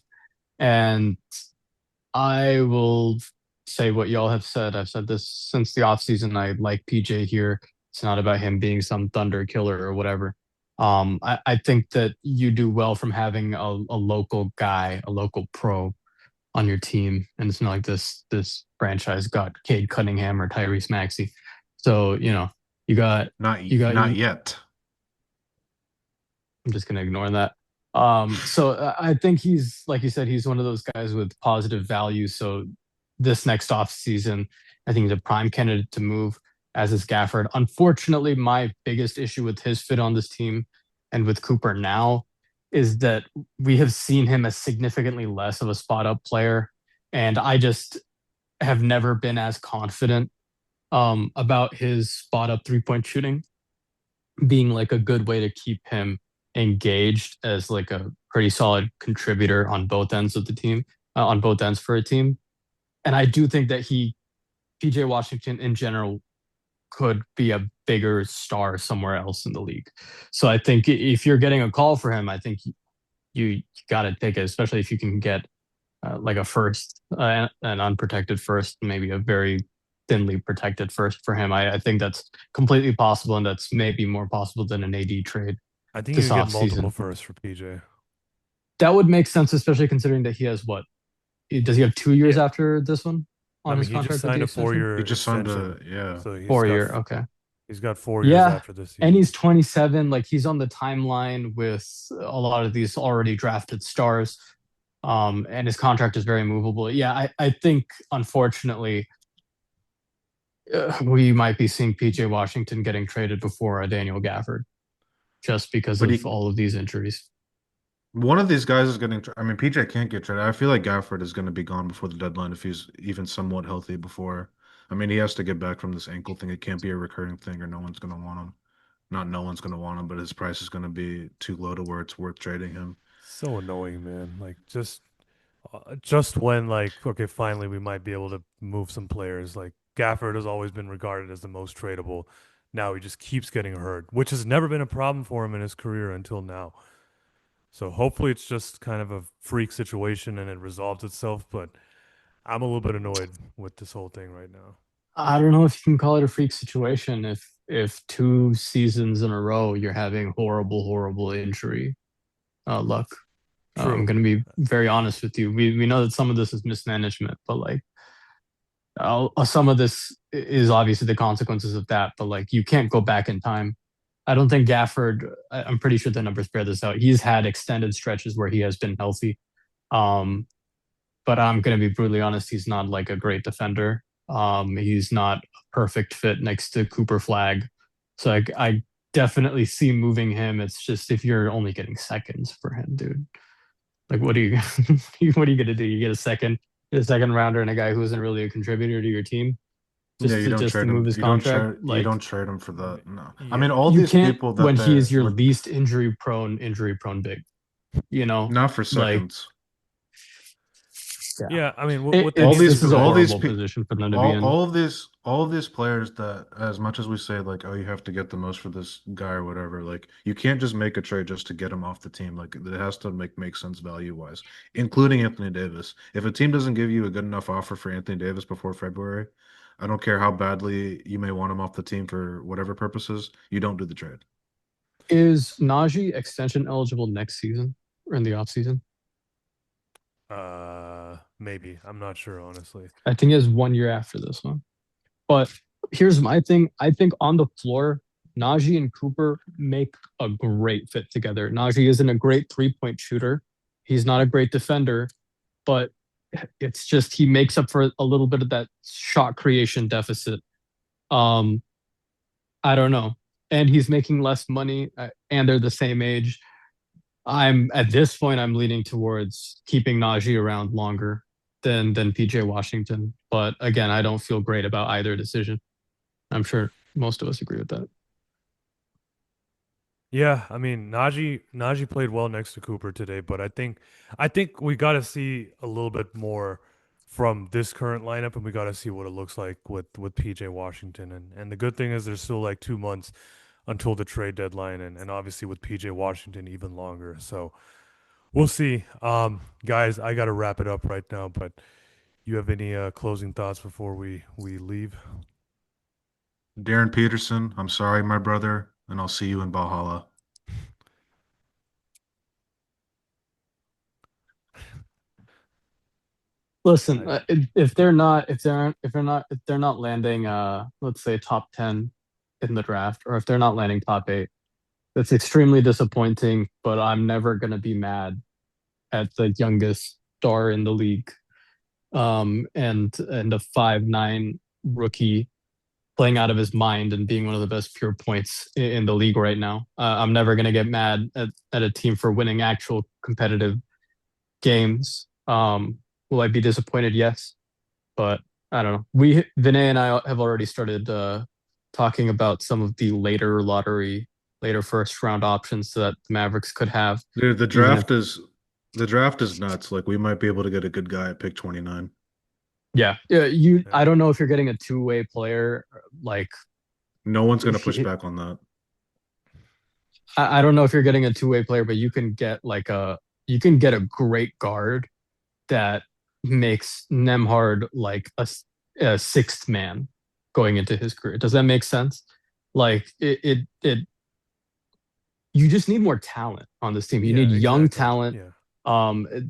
And I will say what y'all have said. I've said this since the offseason. I like PJ here. It's not about him being some thunder killer or whatever. I think that you do well from having a local guy, a local pro on your team. And it's not like this franchise got Cade Cunningham or Tyrese Maxey. So, you got Not you got not yet. I'm just gonna ignore that. So I think he's, like you said, he's one of those guys with positive value. So this next off season, I think he's a prime candidate to move, as is Gafford. Unfortunately, my biggest issue with his fit on this team and with Cooper now is that we have seen him as significantly less of a spot up player. And I just have never been as confident about his spot up 3-point shooting being like a good way to keep him engaged as like a pretty solid contributor on both ends of the team, on both ends for a team. And I do think that PJ Washington in general, could be a bigger star somewhere else in the league. So I think if you're getting a call for him, I think you got to take it, especially if you can get like a first, an unprotected first, maybe a very thinly protected first for him. I think that's completely possible, and that's maybe more possible than an AD trade I think you this can get off multiple season. firsts for PJ. That would make sense, especially considering that he has what? Does he have 2 years Yeah. after this one I on mean, his he just contract with the signed a extension? 4 year He just signed extension, a yeah. so 4 year, okay. he's got 4 years Yeah, after this and season. he's 27. Like he's on the timeline with a lot of these already drafted stars. And his contract is very movable. Yeah, I think unfortunately we might be seeing PJ Washington getting traded before Daniel Gafford, just because But of he all of these injuries. one of these guys is getting. I mean, PJ can't get traded. I feel like Gafford is going to be gone before the deadline if he's even somewhat healthy before. I mean, he has to get back from this ankle thing. It can't be a recurring thing, or no one's going to want him. Not no one's going to want him, but his price is going to be too low to where it's worth trading him. So annoying, man. Like just when like okay, finally we might be able to move some players. Like Gafford has always been regarded as the most tradable. Now he just keeps getting hurt, which has never been a problem for him in his career until now. So hopefully it's just kind of a freak situation and it resolves itself. But I'm a little bit annoyed with this whole thing right now. I don't know if you can call it a freak situation if 2 seasons in a row you're having horrible injury luck. I'm True. going to be very honest with you. We know that some of this is mismanagement, but like some of this is obviously the consequences of that. But like you can't go back in time. I don't think Gafford. I'm pretty sure the numbers bear this out. He's had extended stretches where he has been healthy. Um, but I'm going to be brutally honest. He's not like a great defender. He's not a perfect fit next to Cooper Flagg. So I definitely see moving him. It's just if you're only getting seconds for him, dude. Like, what are you what are you gonna do? You get a second rounder and a guy who isn't really a contributor to your team Yeah, you don't just to trade move him. his contract? You Like don't trade him for that. No. I Yeah. mean, all you these can't people that when he they is your were least injury prone big. not for Like seconds. Yeah, I mean, what they It's, need to this is a all correct. these horrible pe- position for them to be in. all of these players that, as much as we say like, oh, you have to get the most for this guy or whatever, like you can't just make a trade just to get him off the team. Like it has to make sense value wise, including Anthony Davis. If a team doesn't give you a good enough offer for Anthony Davis before February, I don't care how badly you may want him off the team for whatever purposes, you don't do the trade. Is Najee extension eligible next season or in the off season? Maybe. I'm not sure, honestly. I think he has 1 year after this one. But here's my thing. I think on the floor, Najee and Cooper make a great fit together. Najee isn't a great 3-point shooter. He's not a great defender, but it's just he makes up for a little bit of that shot creation deficit. Um, I don't know. And he's making less money, and they're the same age. I'm at this point, I'm leaning towards keeping Najee around longer than PJ Washington. But again, I don't feel great about either decision. I'm sure most of us agree with that. Yeah, I mean, Najee played well next to Cooper today, but I think we got to see a little bit more from this current lineup, and we got to see what it looks like with PJ Washington. And the good thing is there's still like 2 months until the trade deadline, and obviously with PJ Washington even longer. So we'll see. Guys, I got to wrap it up right now, but you have any closing thoughts before we leave? Darren Peterson, I'm sorry, my brother, and I'll see you in Valhalla. Listen, I- if they're not landing let's say top 10 in the draft, or if they're not landing top 8, that's extremely disappointing, but I'm never gonna be mad at the youngest star in the league. And a 5'9" rookie playing out of his mind and being one of the best pure points in the league right now. I'm never gonna get mad at a team for winning actual competitive games. Will I be disappointed? Yes, but I don't know. Vinay and I have already started talking about some of the later first round options that the Mavericks could have. Dude, Even if, the draft is nuts. Like we might be able to get a good guy at pick 29. yeah, Yeah. I don't know if you're getting a two-way player. Like, No one's gonna if push you- back on that. I don't know if you're getting a two-way player, but you can get a great guard that makes Nembhard like a sixth man going into his career. Does that make sense? Like you just need more talent on this team. You Yeah, need young exactly. talent. Yeah.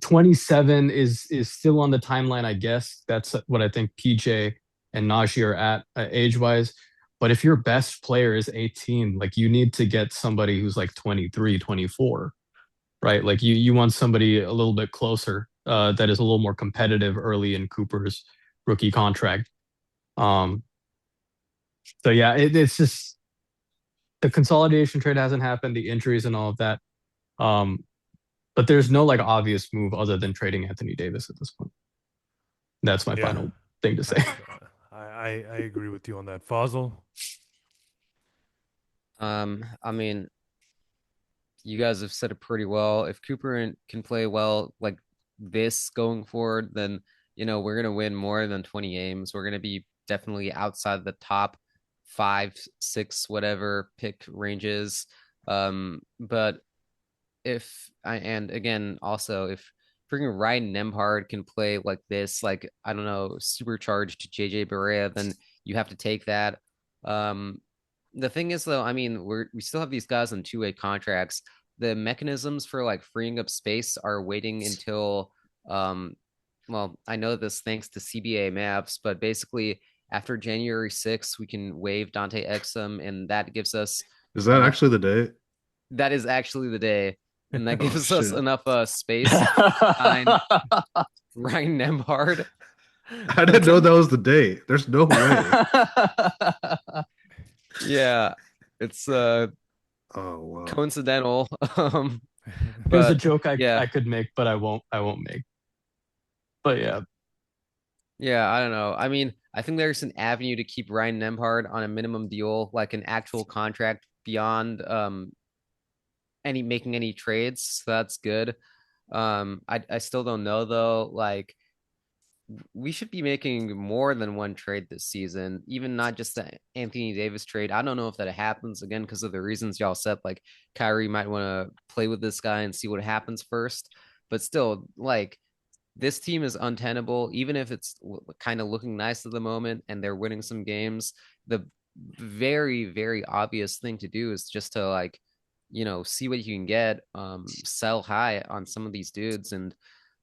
27 is still on the timeline, I guess. That's what I think PJ and Najee are at age wise. But if your best player is 18, like you need to get somebody who's like 23, 24, right? Like you want somebody a little bit closer, that is a little more competitive early in Cooper's rookie contract. Um, so yeah, it's just the consolidation trade hasn't happened, the injuries and all of that. Um, but there's no like obvious move other than trading Anthony Davis at this point. That's my Yeah. final thing to say. I agree with you on that. Fossil? I mean, you guys have said it pretty well. If can play well like this going forward, then we're gonna win more than 20 games. We're gonna be definitely outside the top 5, 6, whatever pick ranges. But and again, also if freaking Ryan Nembhard can play like this, like I don't know, supercharged JJ Barea, then you have to take that. The thing is though, I mean, we still have these guys on two-way contracts. The mechanisms for like freeing up space are waiting until well, I know this thanks to CBA Mavs, but basically after January 6th, we can waive Dante Exum, and that gives us Is that enough. actually the date? That is actually the day, and that Oh, gives us shit. enough space to sign Ryan Nembhard. I didn't know that was the date. There's no way. Yeah, it's Oh wow. coincidental. There's a But joke yeah. I could make, but I won't make. But yeah, Yeah, I don't know. I mean, I think there's an avenue to keep Ryan Nembhard on a minimum deal, like an actual contract beyond making any trades. So that's good. I still don't know though, like we should be making more than one trade this season, even not just the Anthony Davis trade. I don't know if that happens again because of the reasons y'all said. Like Kyrie might want to play with this guy and see what happens first, but still, like this team is untenable, even if it's kind of looking nice at the moment and they're winning some games. The very, very obvious thing to do is just to like, see what you can get, sell high on some of these dudes. And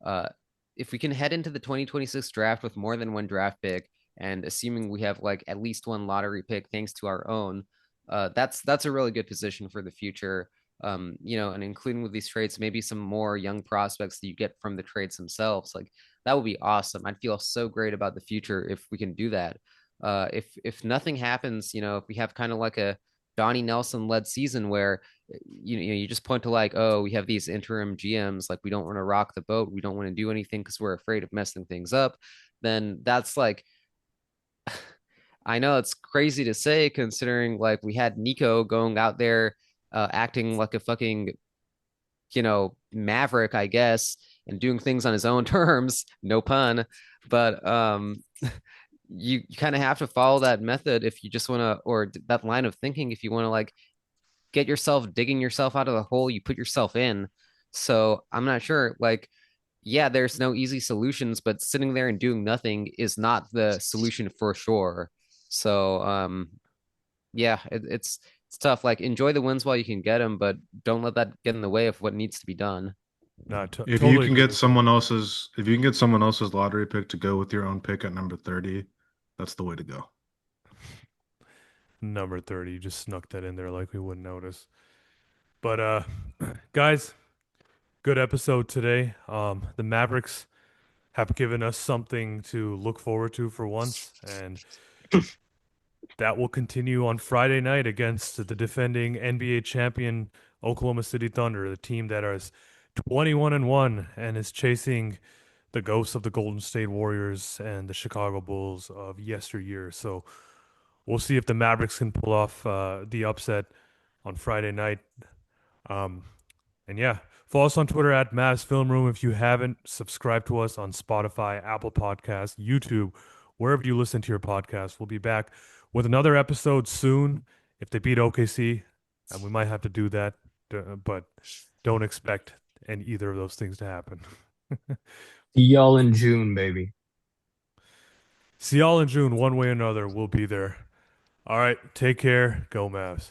uh, if we can head into the 2026 draft with more than one draft pick, and assuming we have like at least one lottery pick thanks to our own, that's a really good position for the future. And including with these trades, maybe some more young prospects that you get from the trades themselves. Like that would be awesome. I'd feel so great about the future if we can do that. If nothing happens, if we have kind of like a Donnie Nelson led season where you just point to like, oh, we have these interim GMs, like we don't want to rock the boat, we don't want to do anything because we're afraid of messing things up, then that's like I know it's crazy to say considering like we had Nico going out there acting like a fucking maverick, I guess, and doing things on his own terms, no pun. But you kind of have to follow that method if you just want to, or that line of thinking if you want to like get yourself digging yourself out of the hole you put yourself in. So I'm not sure. Like, yeah, there's no easy solutions, but sitting there and doing nothing is not the solution for sure. So yeah, it's tough. Like, enjoy the wins while you can get them, but don't let that get in the way of what needs to be done. No, If you totally can agree get with you. someone else's lottery pick to go with your own pick at number 30, that's the way to go. Number 30, you just snuck that in there like we wouldn't notice. But guys, good episode today. The Mavericks have given us something to look forward to for once, and that will continue on Friday night against the defending NBA champion Oklahoma City Thunder, the team that is 21-1 and is chasing the ghosts of the Golden State Warriors and the Chicago Bulls of yesteryear. So we'll see if the Mavericks can pull off the upset on Friday night. Um, and yeah, follow us on Twitter at Mavs Film Room. If you haven't, subscribe to us on Spotify, Apple Podcasts, YouTube, wherever you listen to your podcast. We'll be back with another episode soon. If they beat OKC, and we might have to do that, but don't expect either of those things to happen. See y'all in June, baby. See y'all in June, one way or another. We'll be there. All right, take care. Go Mavs.